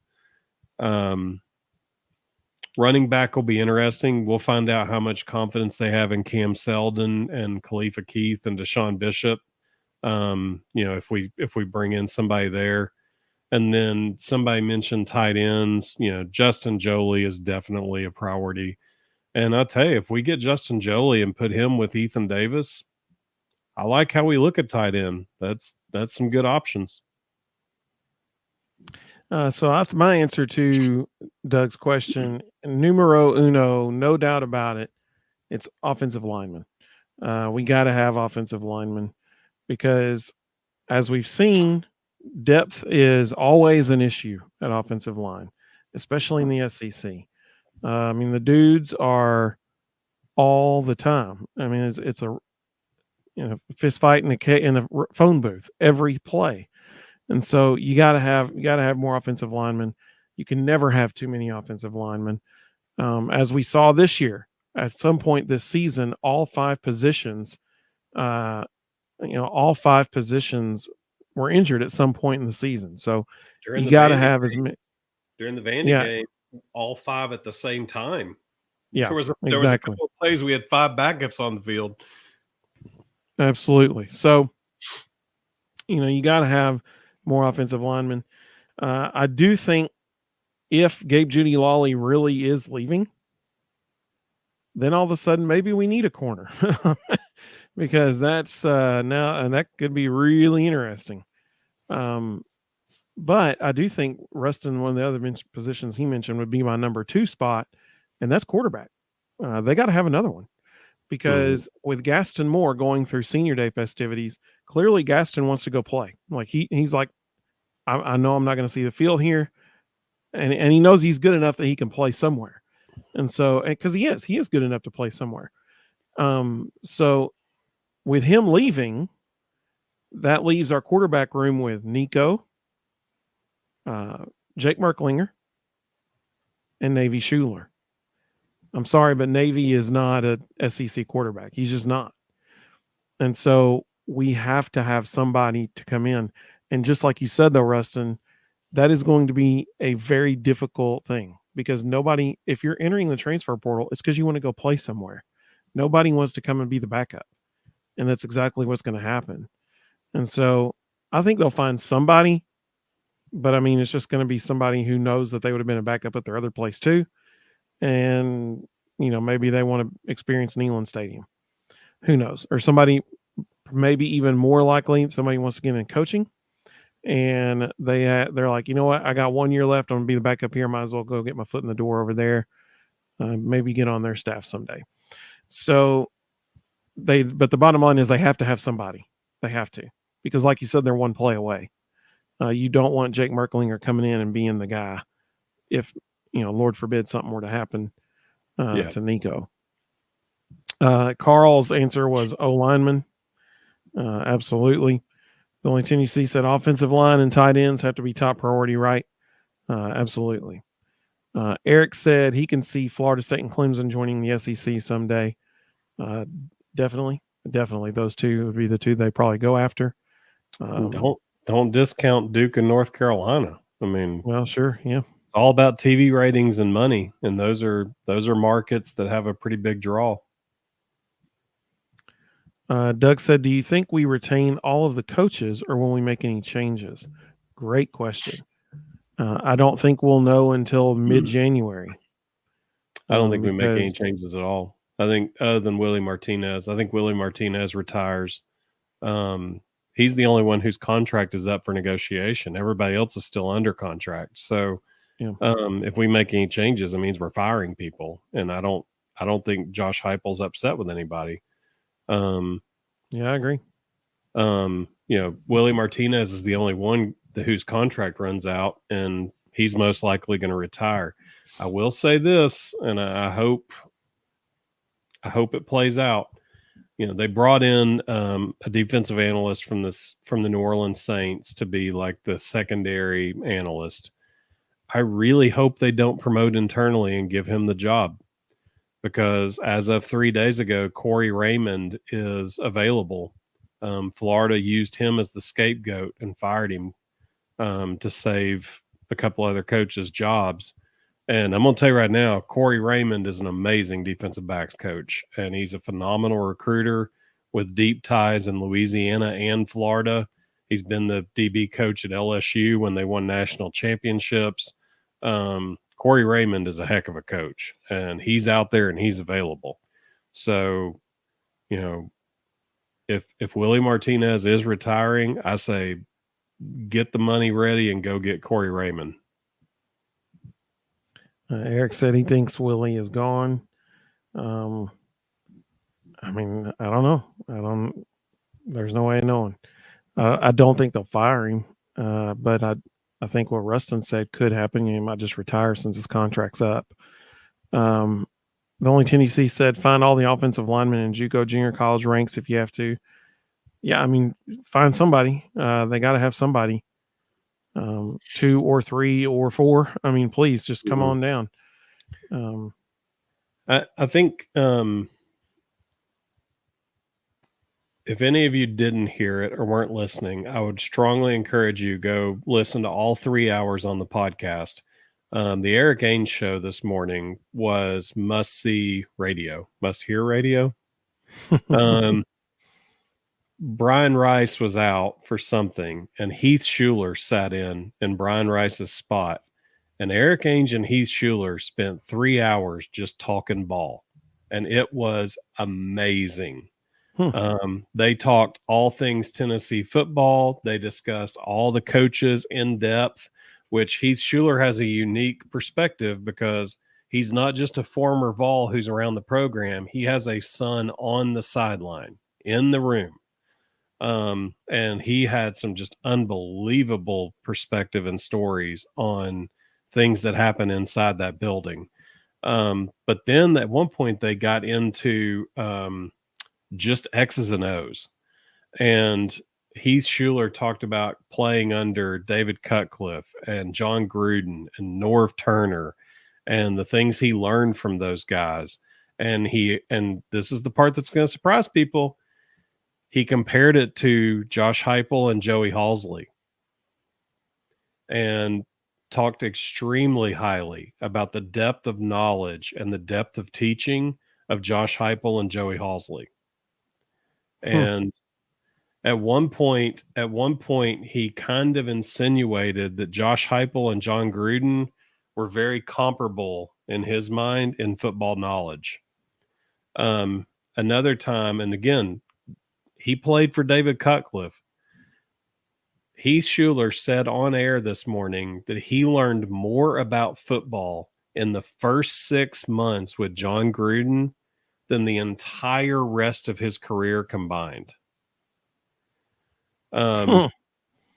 Running back will be interesting. We'll find out how much confidence they have in Cam Seldon and Khalifa Keith and Deshaun Bishop. If we bring in somebody there. And then somebody mentioned tight ends. Justin Joly is definitely a priority. And I'll tell you, if we get Justin Joly and put him with Ethan Davis, I like how we look at tight end. That's some good options. So my answer to Doug's question, numero uno, no doubt about it, it's offensive linemen. We got to have offensive linemen because, as we've seen, depth is always an issue at offensive line, especially in the SEC. The dudes are all the time. It's a fist fight in a phone booth every play, and so you got to have more offensive linemen. You can never have too many offensive linemen. As we saw this year, at some point this season, all 5 positions, all 5 positions were injured at some point in the season. So you got to have as many. During the Vandy game, all 5 at the same time. Yeah, there was a couple of plays we had 5 backups on the field. Absolutely. So, you got to have more offensive linemen. I do think if Gabe Jeudy-Lally really is leaving, then all of a sudden maybe we need a corner because that's now, and that could be really interesting. But I do think Rustin, one of the other positions he mentioned, would be my number 2 spot, and that's quarterback. They got to have another one because with Gaston Moore going through senior day festivities, clearly Gaston wants to go play. Like he's like, I know I'm not going to see the field here, and he knows he's good enough that he can play somewhere. And so, because he is good enough to play somewhere. So with him leaving, that leaves our quarterback room with Nico, Jake Merklinger, and Navy Schuler. I'm sorry, but Navy is not a SEC quarterback. He's just not. And so we have to have somebody to come in. And just like you said, though, Rustin, that is going to be a very difficult thing because nobody, if you're entering the transfer portal, it's because you want to go play somewhere. Nobody wants to come and be the backup. And that's exactly what's going to happen. And so I think they'll find somebody, but it's just going to be somebody who knows that they would have been a backup at their other place too. And, maybe they want to experience Neyland Stadium. Who knows? Or somebody, maybe even more likely, somebody wants to get in coaching. And they're like, you know what? I got 1 year left. I'm going to be the backup here. Might as well go get my foot in the door over there. Maybe get on their staff someday. So but the bottom line is they have to have somebody. They have to. Because like you said, they're one play away. You don't want Jake Merklinger coming in and being the guy if, Lord forbid something were to happen to Nico. Carl's answer was O-lineman. Absolutely. The only thing you see said offensive line and tight ends have to be top priority, right? Absolutely. Eric said he can see Florida State and Clemson joining the SEC someday. Definitely. Those 2 would be the 2 they probably go after. Don't discount Duke and North Carolina. Well, sure, yeah. It's all about TV ratings and money, and those are markets that have a pretty big draw. Doug said, do you think we retain all of the coaches or will we make any changes? Great question. I don't think we'll know until mid-January. I don't think we make any changes at all. I think other than Willie Martinez, I think Willie Martinez retires. He's the only one whose contract is up for negotiation. Everybody else is still under contract. So Yeah. If we make any changes, it means we're firing people, and I don't think Josh Heupel's upset with anybody. Yeah, I agree. Willie Martinez is the only one whose contract runs out, and he's most likely going to retire. I will say this, and I hope it plays out. They brought in a defensive analyst from the New Orleans Saints to be like the secondary analyst. I really hope they don't promote internally and give him the job, because as of 3 days ago, Corey Raymond is available. Florida used him as the scapegoat and fired him to save a couple other coaches' jobs. And I'm going to tell you right now, Corey Raymond is an amazing defensive backs coach, and he's a phenomenal recruiter with deep ties in Louisiana and Florida. He's been the DB coach at LSU when they won national championships. Corey Raymond is a heck of a coach, and he's out there and he's available. So, if Willie Martinez is retiring, I say get the money ready and go get Corey Raymond. Eric said he thinks Willie is gone. I mean, I don't know. There's no way of knowing. I don't think they'll fire him, but I think what Rustin said could happen. He might just retire since his contract's up. The only Tennessee said find all the offensive linemen in JUCO junior college ranks if you have to. Yeah, I mean, find somebody. They got to have somebody. 2 or 3 or 4. I mean, please just come on down. I think if any of you didn't hear it or weren't listening, I would strongly encourage you go listen to all 3 hours on the podcast. The Eric Ainge show this morning was must-see radio, must-hear radio. Brian Rice was out for something, and Heath Schuler sat in Brian Rice's spot. And Eric Ainge and Heath Schuler spent 3 hours just talking ball, and it was amazing. They talked all things Tennessee football. They discussed all the coaches in depth, which Heath Schuler has a unique perspective because he's not just a former Vol who's around the program. He has a son on the sideline in the room. And he had some just unbelievable perspective and stories on things that happen inside that building. But then at one point they got into just X's and O's. And Heath Schuler talked about playing under David Cutcliffe and John Gruden and Norv Turner and the things he learned from those guys. And this is the part that's going to surprise people. He compared it to Josh Heupel and Joey Halzle and talked extremely highly about the depth of knowledge and the depth of teaching of Josh Heupel and Joey Halzle. And at one point, he kind of insinuated that Josh Heupel and John Gruden were very comparable in his mind in football knowledge. Another time, and again, he played for David Cutcliffe. Heath Schuler said on air this morning that he learned more about football in the first 6 months with John Gruden than the entire rest of his career combined.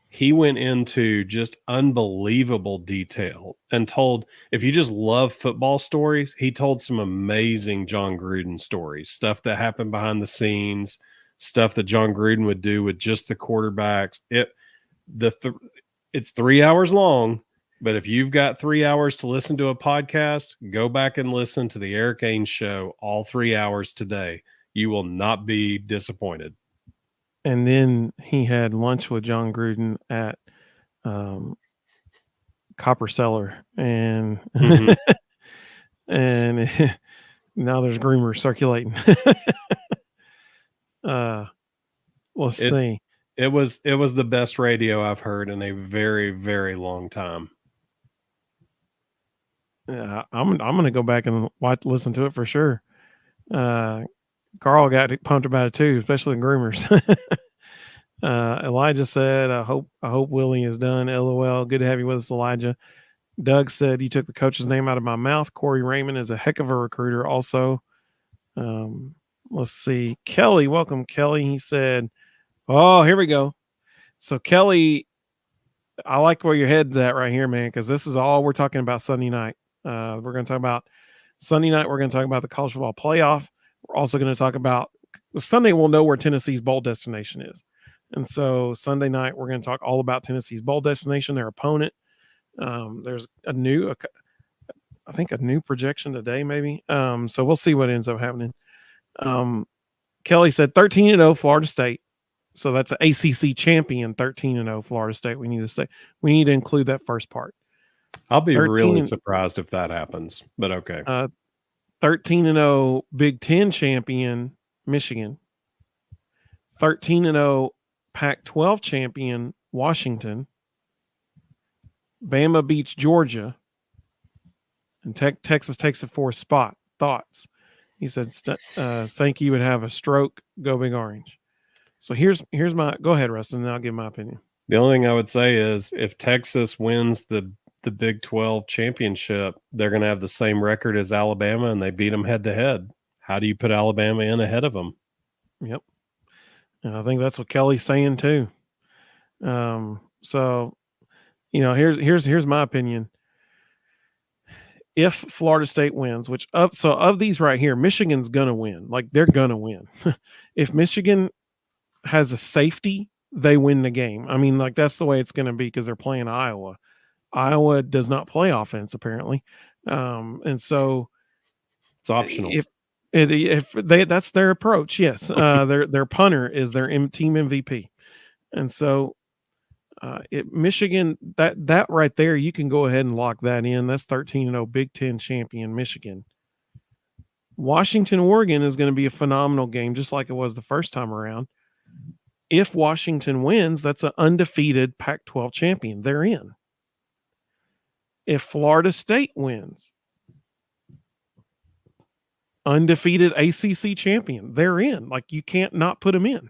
He went into just unbelievable detail and told, if you just love football stories, he told some amazing John Gruden stories, stuff that happened behind the scenes, stuff that John Gruden would do with just the quarterbacks. It's 3 hours long, but if you've got 3 hours to listen to a podcast, go back and listen to the Eric Ainge show all 3 hours today. You will not be disappointed. And then he had lunch with John Gruden at Copper Cellar, and and now there's rumors circulating. Let's see. It was the best radio I've heard in a very, very long time. I'm gonna go back and listen to it for sure. Carl got pumped about it too, especially the groomers. Elijah said, I hope Willie is done. LOL. Good to have you with us, Elijah. Doug said, you took the coach's name out of my mouth. Corey Raymond is a heck of a recruiter. Also, let's see. Kelly, welcome, Kelly. He said, oh, here we go. So, Kelly, I like where your head's at right here, man, because this is all we're talking about Sunday night. We're going to talk about Sunday night. We're going to talk about the college football playoff. We're also going to talk about Sunday. We'll know where Tennessee's bowl destination is. And so Sunday night, we're going to talk all about Tennessee's bowl destination, their opponent. There's a new projection today, maybe. So we'll see what ends up happening. Kelly said 13-0 Florida State. So that's an ACC champion, 13-0 Florida State. We need to include that first part. I'll be really surprised if that happens, but okay. 13-0 Big Ten champion, Michigan. 13-0 Pac-12 champion, Washington. Bama beats Georgia. And Texas takes the fourth spot. Thoughts? He said Sankey would have a stroke, go Big Orange. So here's my, go ahead, Rustin, and I'll give my opinion. The only thing I would say is if Texas wins the Big 12 championship, they're going to have the same record as Alabama, and they beat them head to head. How do you put Alabama in ahead of them? Yep. And I think that's what Kelly's saying too. So, here's my opinion. If Florida State wins, of these right here, Michigan's going to win. Like, they're going to win. If Michigan has a safety, they win the game. I mean, like, that's the way it's going to be because they're playing Iowa. Iowa does not play offense, apparently. And so it's optional. If that's their approach, yes. Their punter is their team MVP. And so Michigan, that right there, you can go ahead and lock that in. That's 13-0 Big Ten champion Michigan. Washington, Oregon is going to be a phenomenal game, just like it was the first time around. If Washington wins, that's an undefeated Pac-12 champion. They're in. If Florida State wins, undefeated ACC champion, they're in. Like, you can't not put them in.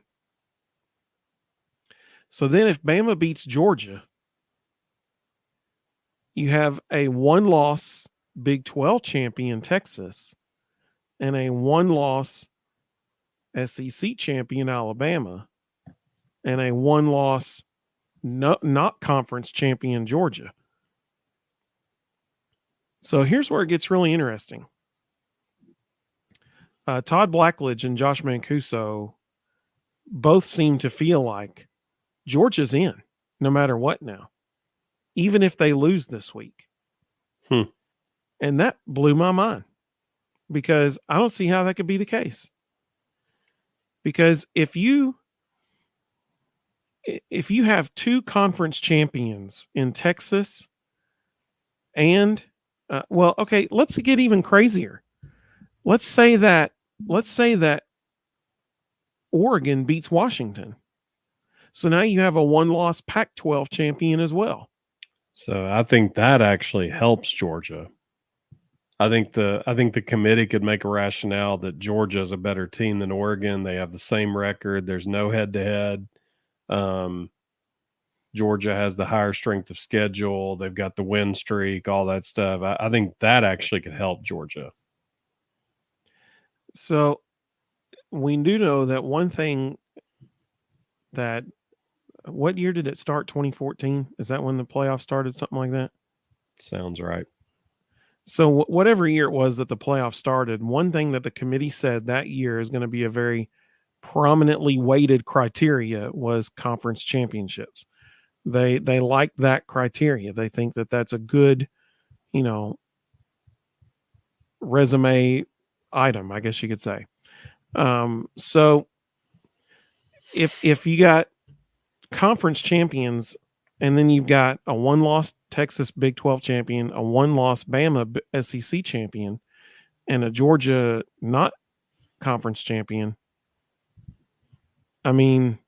So then if Bama beats Georgia, you have a one-loss Big 12 champion Texas and a one-loss SEC champion Alabama and a one-loss not conference champion Georgia. So here's where it gets really interesting. Todd Blackledge and Josh Mancuso both seem to feel like Georgia's in no matter what now, even if they lose this week. And that blew my mind because I don't see how that could be the case. Because if you have two conference champions in Texas and let's get even crazier. Let's say that Oregon beats Washington. So now you have a one-loss Pac-12 champion as well. So I think that actually helps Georgia. I think the committee could make a rationale that Georgia is a better team than Oregon. They have the same record. There's no head-to-head. Georgia has the higher strength of schedule. They've got the win streak, all that stuff. I think that actually could help Georgia. So we do know that one thing that what year did it start? 2014? Is that when the playoffs started? Something like that? Sounds right. So whatever year it was that the playoffs started, one thing that the committee said that year is going to be a very prominently weighted criteria was conference championships. They like that criteria. They think that that's a good, resume item, I guess you could say. So if you got conference champions and then you've got a one-loss Texas Big 12 champion, a one-loss Bama SEC champion, and a Georgia not conference champion, I mean,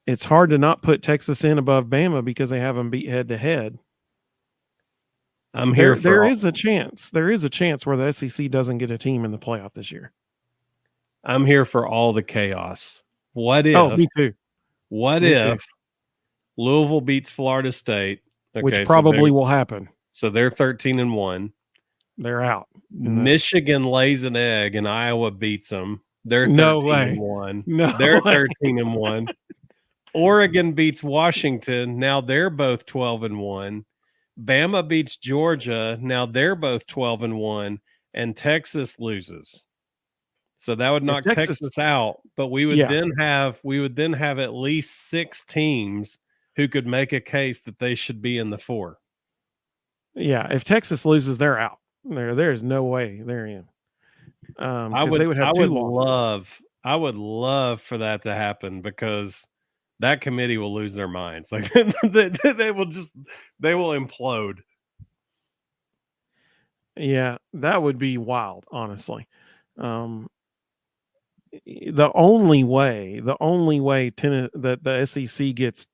it's hard to not put Texas in above Bama because they have them beat head-to-head. I'm here for there is a chance. There is a chance where the SEC doesn't get a team in the playoff this year. I'm here for all the chaos. What if? Oh, me too. What if Louisville beats Florida State which Okay, probably will happen. so they're 13-1. They're out. Michigan lays an egg and Iowa beats them. They're No way. 13-1. No They're way. 13-1. Oregon beats Washington. Now they're both 12-1. Bama beats Georgia. Now they're both 12-1. And Texas loses. So that would knock Texas out, but we would then have at least 6 teams who could make a case that they should be in the 4. Yeah, if Texas loses, they're out. There's no way they're in. They would have 2 losses. I would love for that to happen, because that committee will lose their minds. Like they will implode. Yeah, that would be wild, honestly. The only way that the SEC gets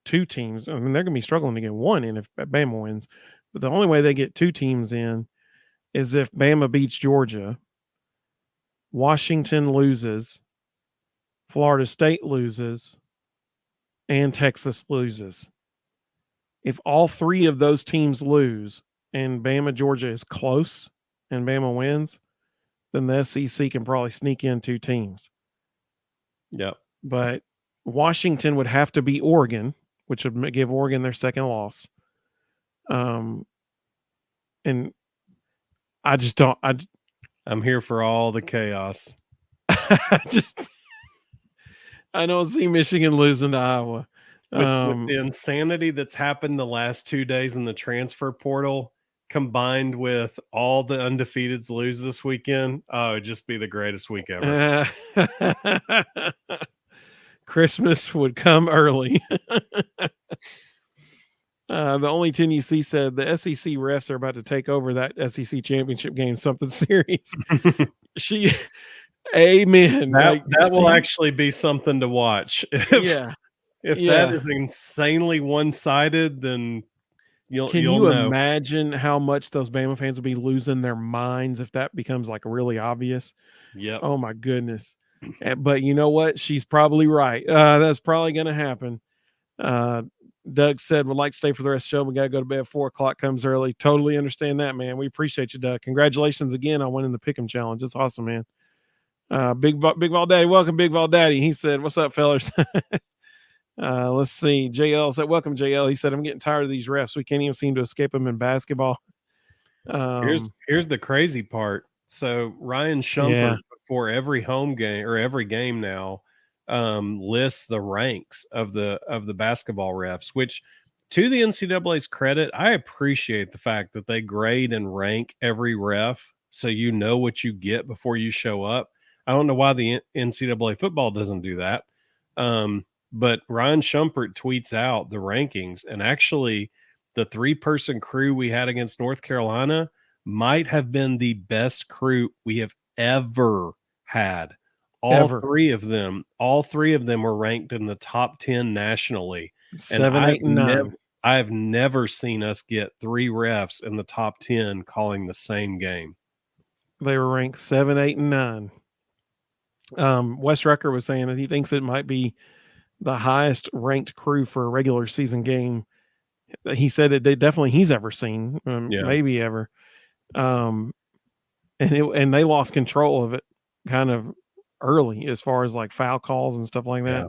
2 teams, I mean, they're going to be struggling to get 1 in if Bama wins, but the only way they get 2 teams in is if Bama beats Georgia, Washington loses, Florida State loses, and Texas loses. If all 3 of those teams lose and Bama Georgia is close and Bama wins, then the SEC can probably sneak in 2 teams. Yep. But Washington would have to beat Oregon, which would give Oregon their second loss. And I just don't. I'm here for all the chaos. I don't see Michigan losing to Iowa. With the insanity that's happened the last 2 days in the transfer portal, combined with all the undefeateds lose this weekend, it'd just be the greatest week ever. Christmas would come early. The only 10 you see said the SEC refs are about to take over that SEC championship game. Something serious. Amen. That will actually be something to watch. If that is insanely one-sided, then you'll know. Imagine how much those Bama fans will be losing their minds if that becomes like really obvious? Yeah. Oh my goodness. But you know what? She's probably right. That's probably going to happen. Doug said, would like to stay for the rest of the show. We got to go to bed. 4:00 comes early. Totally understand that, man. We appreciate you, Doug. Congratulations again on winning the Pick'em Challenge. It's awesome, man. Big Vol Daddy. Welcome, Big Vol Daddy. He said, what's up, fellas? Let's see. JL said, welcome, JL. He said, I'm getting tired of these refs. We can't even seem to escape them in basketball. Here's the crazy part. So Ryan Shumpert, before every home game or every game now, lists the ranks of the basketball refs, which, to the NCAA's credit, I appreciate the fact that they grade and rank every ref so you know what you get before you show up. I don't know why the NCAA football doesn't do that. But Ryan Shumpert tweets out the rankings, and actually the 3-person crew we had against North Carolina might have been the best crew we have ever had. All three of them were ranked in the top 10 nationally. 7, 8, and 9. I've never seen us get 3 refs in the top 10 calling the same game. They were ranked 7, 8, and 9. Wes Rucker was saying that he thinks it might be the highest ranked crew for a regular season game. He said it definitely he's ever seen, maybe ever. And they lost control of it kind of early as far as like foul calls and stuff like that.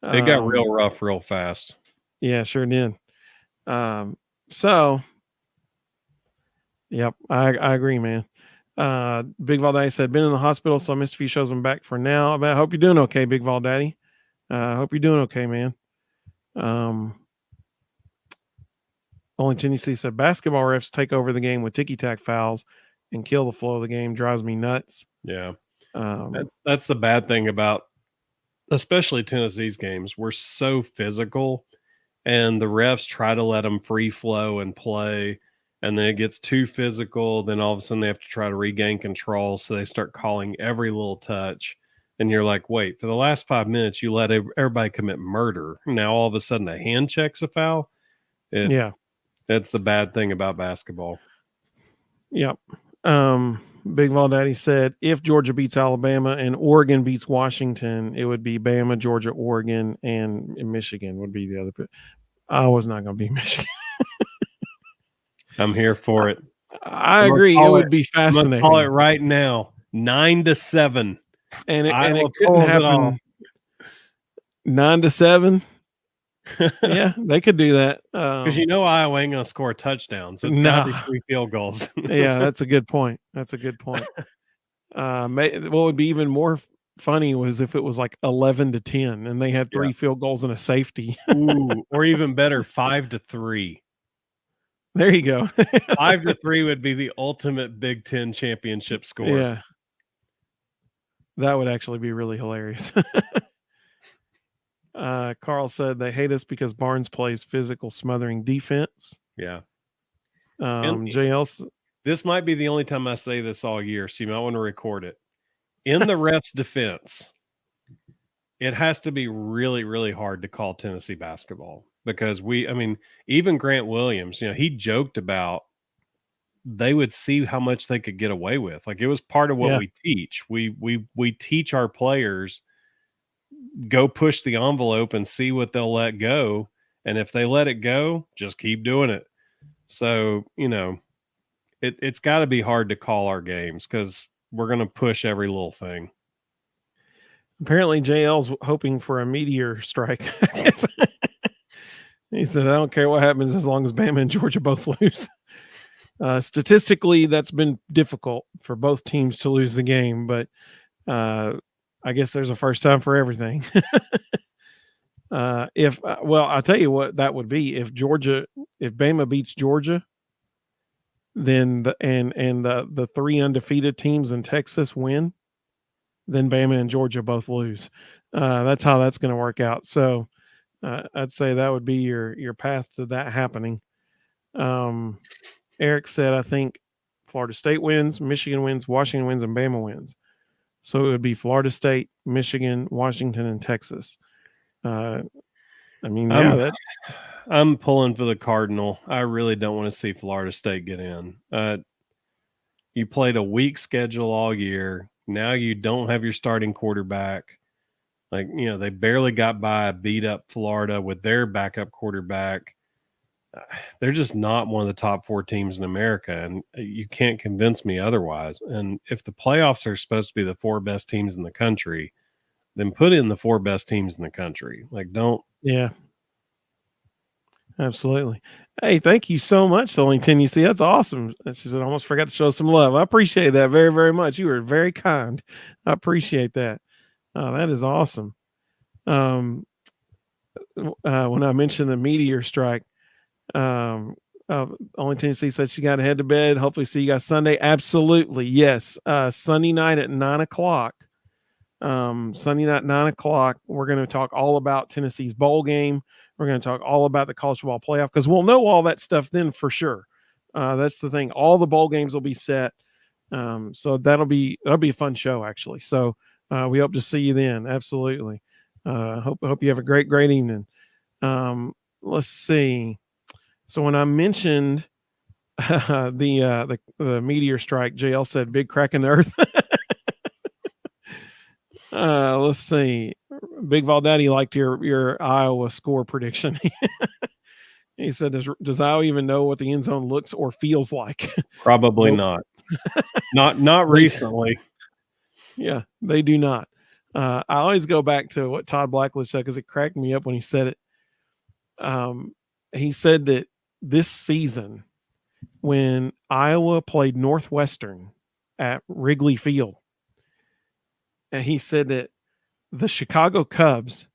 Yeah. It got real rough real fast. Yeah, sure did. So yep, I agree, man. Big Val Daddy said, been in the hospital, so I missed a few shows. I'm back for now. I hope you're doing okay, Big Val Daddy. I hope you're doing okay, man. Only Tennessee said basketball refs take over the game with ticky-tack fouls and kill the flow of the game. Drives me nuts. Yeah. That's the bad thing about especially Tennessee's games. We're so physical, and the refs try to let them free flow and play, and then it gets too physical. Then all of a sudden they have to try to regain control, so they start calling every little touch. And you're like, wait, for the last 5 minutes, you let everybody commit murder. Now all of a sudden a hand check's a foul. That's the bad thing about basketball. Yep. Big Vol Daddy said, if Georgia beats Alabama and Oregon beats Washington, it would be Bama, Georgia, Oregon, and Michigan would be the other. I was not going to be Michigan. I'm here for it. I I'm gonna agree. It call would be I'm gonna fascinating. call it right now. 9-7. And it Iowa couldn't pulls it happen 9-7. off. Yeah, they could do that. Because Iowa ain't gonna score a touchdown, so it's gotta be 3 field goals. Yeah, that's a good point. That's a good point. What would be even more funny was if it was like 11-10 and they had 3 field goals and a safety. Ooh, or even better, 5-3. There you go. 5-3 would be the ultimate Big Ten championship score. Yeah. That would actually be really hilarious. Carl said they hate us because Barnes plays physical smothering defense. Yeah. JL, this might be the only time I say this all year, so you might want to record it. In the ref's defense, it has to be really, really hard to call Tennessee basketball because even Grant Williams, he joked about they would see how much they could get away with. Like, it was part of what we teach. We teach our players, go push the envelope and see what they'll let go. And if they let it go, just keep doing it. So, it's got to be hard to call our games because we're going to push every little thing. Apparently JL's hoping for a meteor strike. He said, I don't care what happens as long as Bama and Georgia both lose. Statistically, that's been difficult for both teams to lose the game, but I guess there's a first time for everything. I'll tell you what that would be. If Bama beats Georgia, then the 3 undefeated teams in Texas win, then Bama and Georgia both lose. That's how that's going to work out. So I'd say that would be your path to that happening. Eric said, I think Florida State wins, Michigan wins, Washington wins, and Bama wins. So it would be Florida State, Michigan, Washington, and Texas. I'm pulling for the Cardinal. I really don't want to see Florida State get in. You played a weak schedule all year. Now you don't have your starting quarterback. They barely got by a beat up Florida with their backup quarterback. They're just not one of the top 4 teams in America, and you can't convince me otherwise. And if the playoffs are supposed to be the 4 best teams in the country, then put in the 4 best teams in the country. Yeah. Absolutely. Hey, thank you so much, Ellington. You see, that's awesome. She said, I almost forgot to show some love. I appreciate that very, very much. You were very kind. I appreciate that. That is awesome. When I mentioned the meteor strike, only Tennessee said she got to head to bed. Hopefully see you guys Sunday. Absolutely. Yes. Sunday night at 9:00. Sunday night, 9:00. We're going to talk all about Tennessee's bowl game. We're going to talk all about the college football playoff because we'll know all that stuff then for sure. That's the thing. All the bowl games will be set. So that'll be a fun show actually. So we hope to see you then. Absolutely. Hope you have a great evening. Let's see. So when I mentioned the meteor strike, JL said big crack in the earth. Let's see. Big Valdaddy liked your Iowa score prediction. He said, does Iowa even know what the end zone looks or feels like? Probably not. Not recently. Yeah, they do not. I always go back to what Todd Blackley said because it cracked me up when he said it. He said that this season, when Iowa played Northwestern at Wrigley Field, and he said that the Chicago Cubs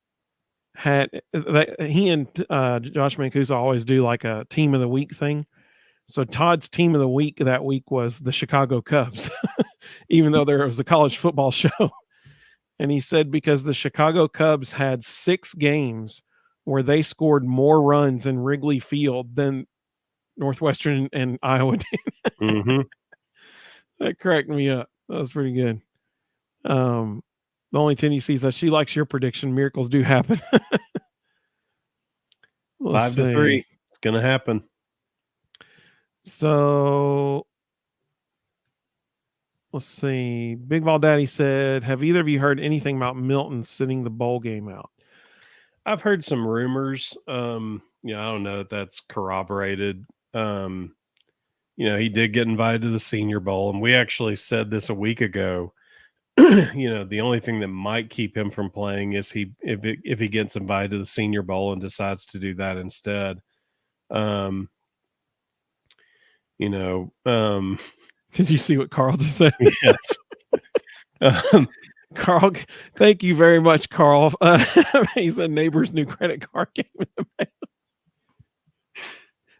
he and Josh Mancuso always do like a team of the week thing. So Todd's team of the week that week was the Chicago Cubs, even though there was a college football show. And he said because the Chicago Cubs had 6 games where they scored more runs in Wrigley Field than Northwestern and Iowa did. Mm-hmm. That cracked me up. That was pretty good. The only Tennessee says she likes your prediction. Miracles do happen. 5-3. It's going to happen. So let's see. Big Ball Daddy said, have either of you heard anything about Milton sitting the bowl game out? I've heard some rumors. I don't know if that's corroborated. he did get invited to the Senior Bowl, and we actually said this a week ago. The only thing that might keep him from playing is if he gets invited to the Senior Bowl and decides to do that instead. Did you see what Carl just said? Yes. Carl, thank you very much, Carl. He said neighbor's new credit card came in the mail.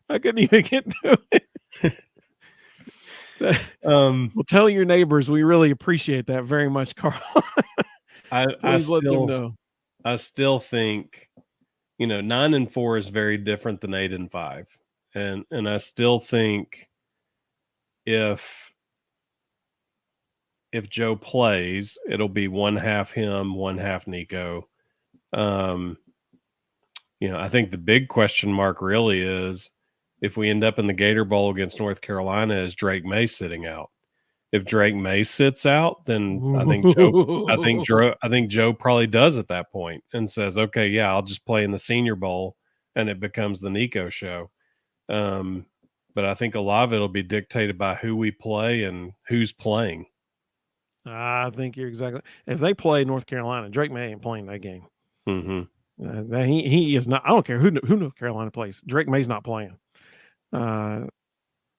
I couldn't even get to it. Well, tell your neighbors we really appreciate that very much, Carl. Please let them know. I still think, 9-4 is very different than 8-5, and I still think if Joe plays, it'll be one half him, one half Nico. I think the big question mark really is if we end up in the Gator Bowl against North Carolina, is Drake May sitting out? If Drake May sits out, then I think Joe probably does at that point and says, okay, yeah, I'll just play in the Senior Bowl, and it becomes the Nico show. But I think a lot of it will be dictated by who we play and who's playing. I think you're exactly. If they play North Carolina, Drake May ain't playing that game. Mm-hmm. He is not. I don't care who North Carolina plays. Drake May's not playing.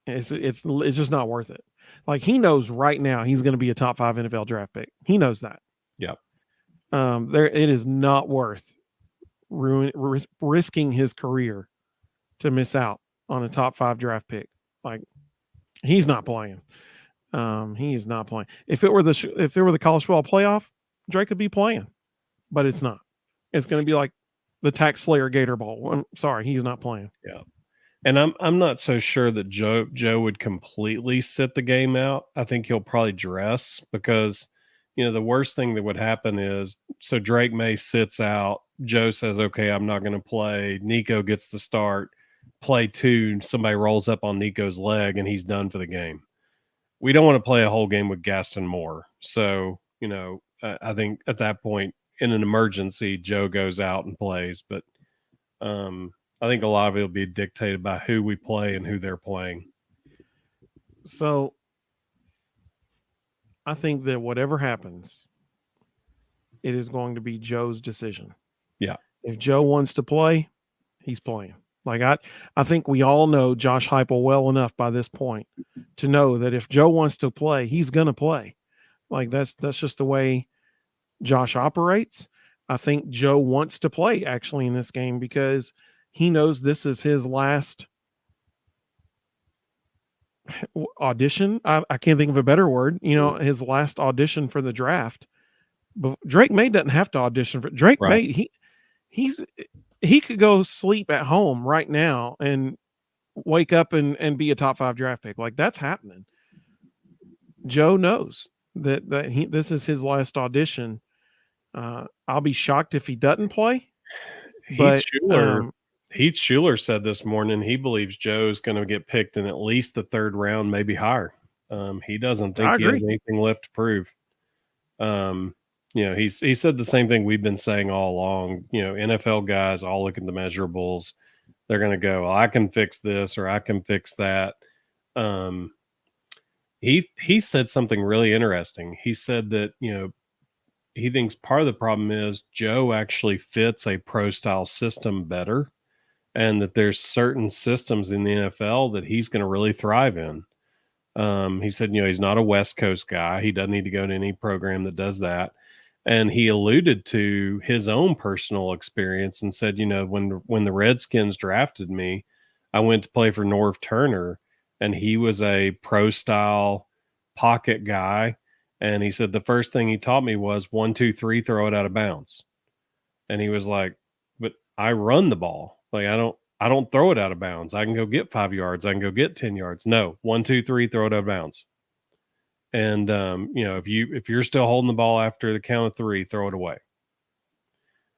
It's just not worth it. Like, he knows right now he's going to be a top 5 NFL draft pick. He knows that. Yeah. It is not worth risking his career to miss out on a top 5 draft pick. Like, he's not playing. He is not playing. If it were the college football playoff, Drake could be playing, but it's not. It's going to be like the Tax Slayer Gator Bowl. I'm sorry, he's not playing. Yeah. And I'm not so sure that Joe would completely sit the game out. I think he'll probably dress, because the worst thing that would happen is, so Drake May sits out. Joe says, okay, I'm not going to play. Nico gets the start. Play 2, somebody rolls up on Nico's leg, and he's done for the game. We don't want to play a whole game with Gaston Moore. So, I think at that point, in an emergency, Joe goes out and plays. But I think a lot of it will be dictated by who we play and who they're playing. So I think that whatever happens, it is going to be Joe's decision. Yeah. If Joe wants to play, he's playing. Like, I think we all know Josh Heupel well enough by this point to know that if Joe wants to play, he's going to play. Like, that's just the way Josh operates. I think Joe wants to play actually in this game because he knows this is his last audition. I can't think of a better word. His last audition for the draft. But Drake May doesn't have to audition for Drake Right. May. He could go sleep at home right now and wake up and be a top 5 draft pick. Like, that's happening. Joe knows that this is his last audition. I'll be shocked if he doesn't play. Heath Schuler said this morning he believes Joe's going to get picked in at least the 3rd round, maybe higher. He doesn't think he has anything left to prove. He said the same thing we've been saying all along. NFL guys all look at the measurables. They're going to go, well, I can fix this or I can fix that. He said something really interesting. He said that, he thinks part of the problem is Joe actually fits a pro style system better, and that there's certain systems in the NFL that he's going to really thrive in. He said, he's not a West Coast guy. He doesn't need to go to any program that does that. And he alluded to his own personal experience and said, when the Redskins drafted me, I went to play for Norv Turner, and he was a pro style pocket guy. And he said the first thing he taught me was 1, 2, 3, throw it out of bounds. And he was like, but I run the ball. Like, I don't throw it out of bounds. I can go get 5 yards. I can go get 10 yards. No, 1, 2, 3, throw it out of bounds. And, if you're still holding the ball after the count of 3, throw it away.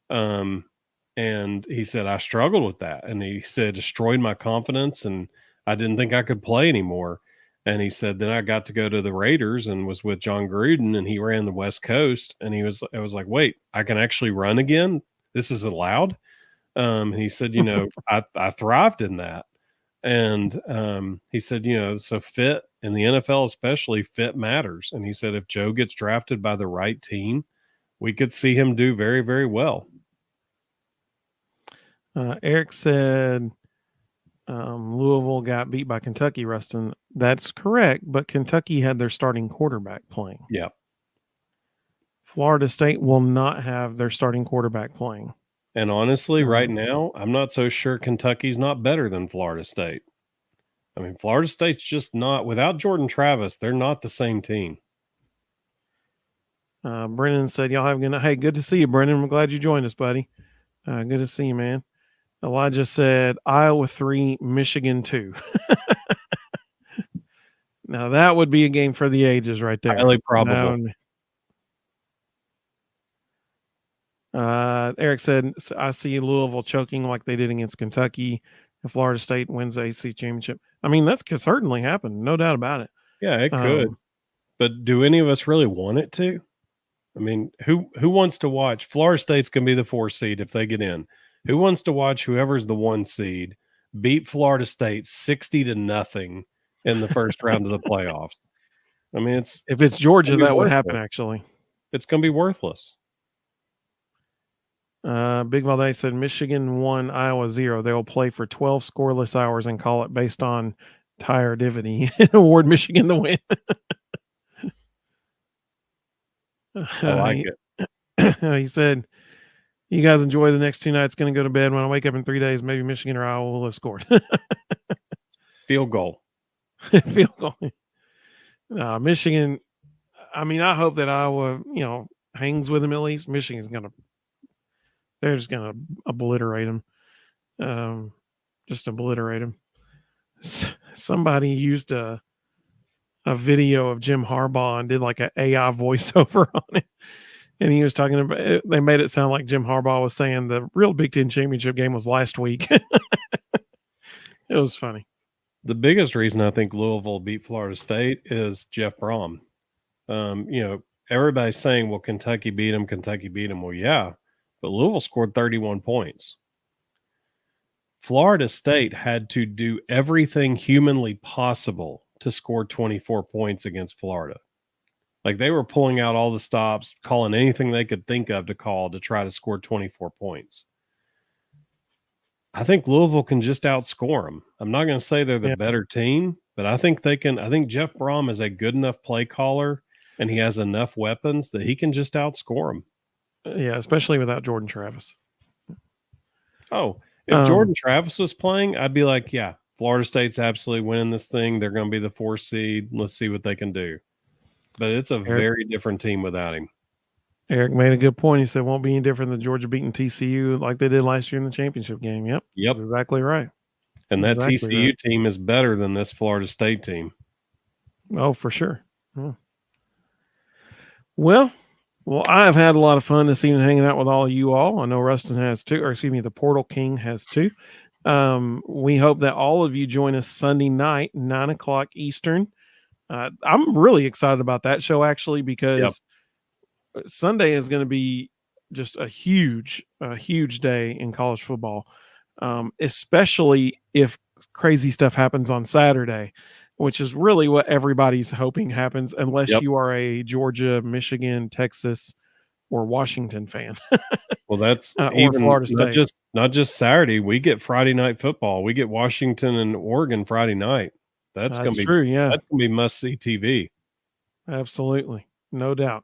And he said, I struggled with that. And he said, destroyed my confidence, and I didn't think I could play anymore. And he said, then I got to go to the Raiders and was with John Gruden, and he ran the West Coast. And I was like, wait, I can actually run again? This is allowed? And he said, I thrived in that. And he said, so fit in the NFL, especially fit matters. And he said, if Joe gets drafted by the right team, we could see him do very, very well. Eric said Louisville got beat by Kentucky, Rustin. That's correct, but Kentucky had their starting quarterback playing. Yeah. Florida State will not have their starting quarterback playing. And honestly, right now, I'm not so sure Kentucky's not better than Florida State. I mean, Florida State's just not, without Jordan Travis, they're not the same team. Brennan said, y'all have a good night. Hey, good to see you, Brennan. I'm glad you joined us, buddy. Good to see you, man. Elijah said, Iowa 3, Michigan 2. Now, that would be a game for the ages right there. Highly probable. Eric said, I see Louisville choking like they did against Kentucky if Florida State wins the ACC championship. I mean, that could certainly happen. No doubt about it. Yeah, it could. But do any of us really want it to? I mean, who wants to watch? Florida State's going to be the 4 seed if they get in. Who wants to watch whoever's the 1 seed beat Florida State 60-0 in the first round of the playoffs? I mean, if it's Georgia, that would happen, actually. It's going to be worthless. Big Valde said Michigan 1, Iowa 0. They will play for 12 scoreless hours and call it based on tiredivity and award Michigan the win. I like it. He said, you guys enjoy the next 2 nights. Going to go to bed. When I wake up in 3 days, maybe Michigan or Iowa will have scored. Field goal. Field goal. Michigan, I mean, I hope that Iowa, hangs with them at least. Michigan's they're just going to obliterate them. Just obliterate them. Somebody used a video of Jim Harbaugh and did like an AI voiceover on it. And he was talking about it. They made it sound like Jim Harbaugh was saying the real Big Ten championship game was last week. It was funny. The biggest reason I think Louisville beat Florida State is Jeff Brom. Everybody's saying, well, Kentucky beat him. Well, yeah, but Louisville scored 31 points. Florida State had to do everything humanly possible to score 24 points against Florida. Like, they were pulling out all the stops, calling anything they could think of to call to try to score 24 points. I think Louisville can just outscore them. I'm not going to say they're the better team, but I think they can. I think Jeff Brom is a good enough play caller, and he has enough weapons that he can just outscore them. Yeah, especially without Jordan Travis. Oh, if Jordan Travis was playing, I'd be like, yeah, Florida State's absolutely winning this thing. They're going to be the 4 seed. Let's see what they can do. But it's a very different team without him. Eric made a good point. He said, won't be any different than Georgia beating TCU like they did last year in the championship game. Yep. That's exactly right. And that TCU team is better than this Florida State team. Oh, for sure. Yeah. Well, I've had a lot of fun this evening hanging out with all of you all. I know Rustin has too, or excuse me, the Portal King has too. We hope that all of you join us Sunday night, 9:00 Eastern. I'm really excited about that show, actually, because Sunday is going to be just a huge day in college football, especially if crazy stuff happens on Saturday, which is really what everybody's hoping happens, unless you are a Georgia, Michigan, Texas, or Washington fan. Well, that's even Florida State. Not just Saturday. We get Friday night football. We get Washington and Oregon Friday night. That's going to be true. Yeah, that's going to be must see TV. Absolutely, no doubt.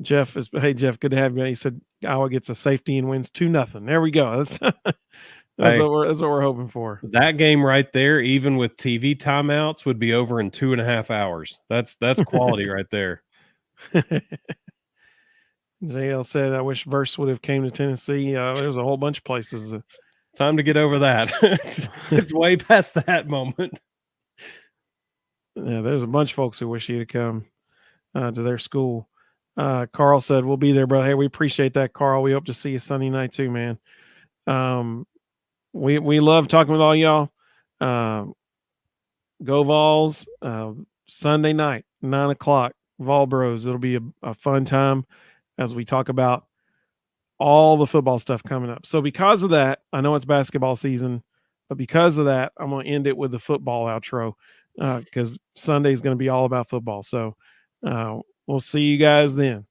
Jeff, good to have you. He said Iowa gets a safety and wins 2-0. There we go. That's what we're hoping for. That game right there, even with TV timeouts, would be over in 2.5 hours. That's quality right there. JL said, I wish Verse would have came to Tennessee. There's a whole bunch of places. Time to get over that. It's way past that moment. Yeah, there's a bunch of folks who wish he'd have come to their school. Carl said, we'll be there, bro. Hey, we appreciate that, Carl. We hope to see you Sunday night too, man. We love talking with all y'all. Go Vols, Sunday night, 9:00, Vol Bros. It'll be a fun time as we talk about all the football stuff coming up. So because of that, I know it's basketball season. But because of that, I'm going to end it with the football outro because Sunday is going to be all about football. So we'll see you guys then.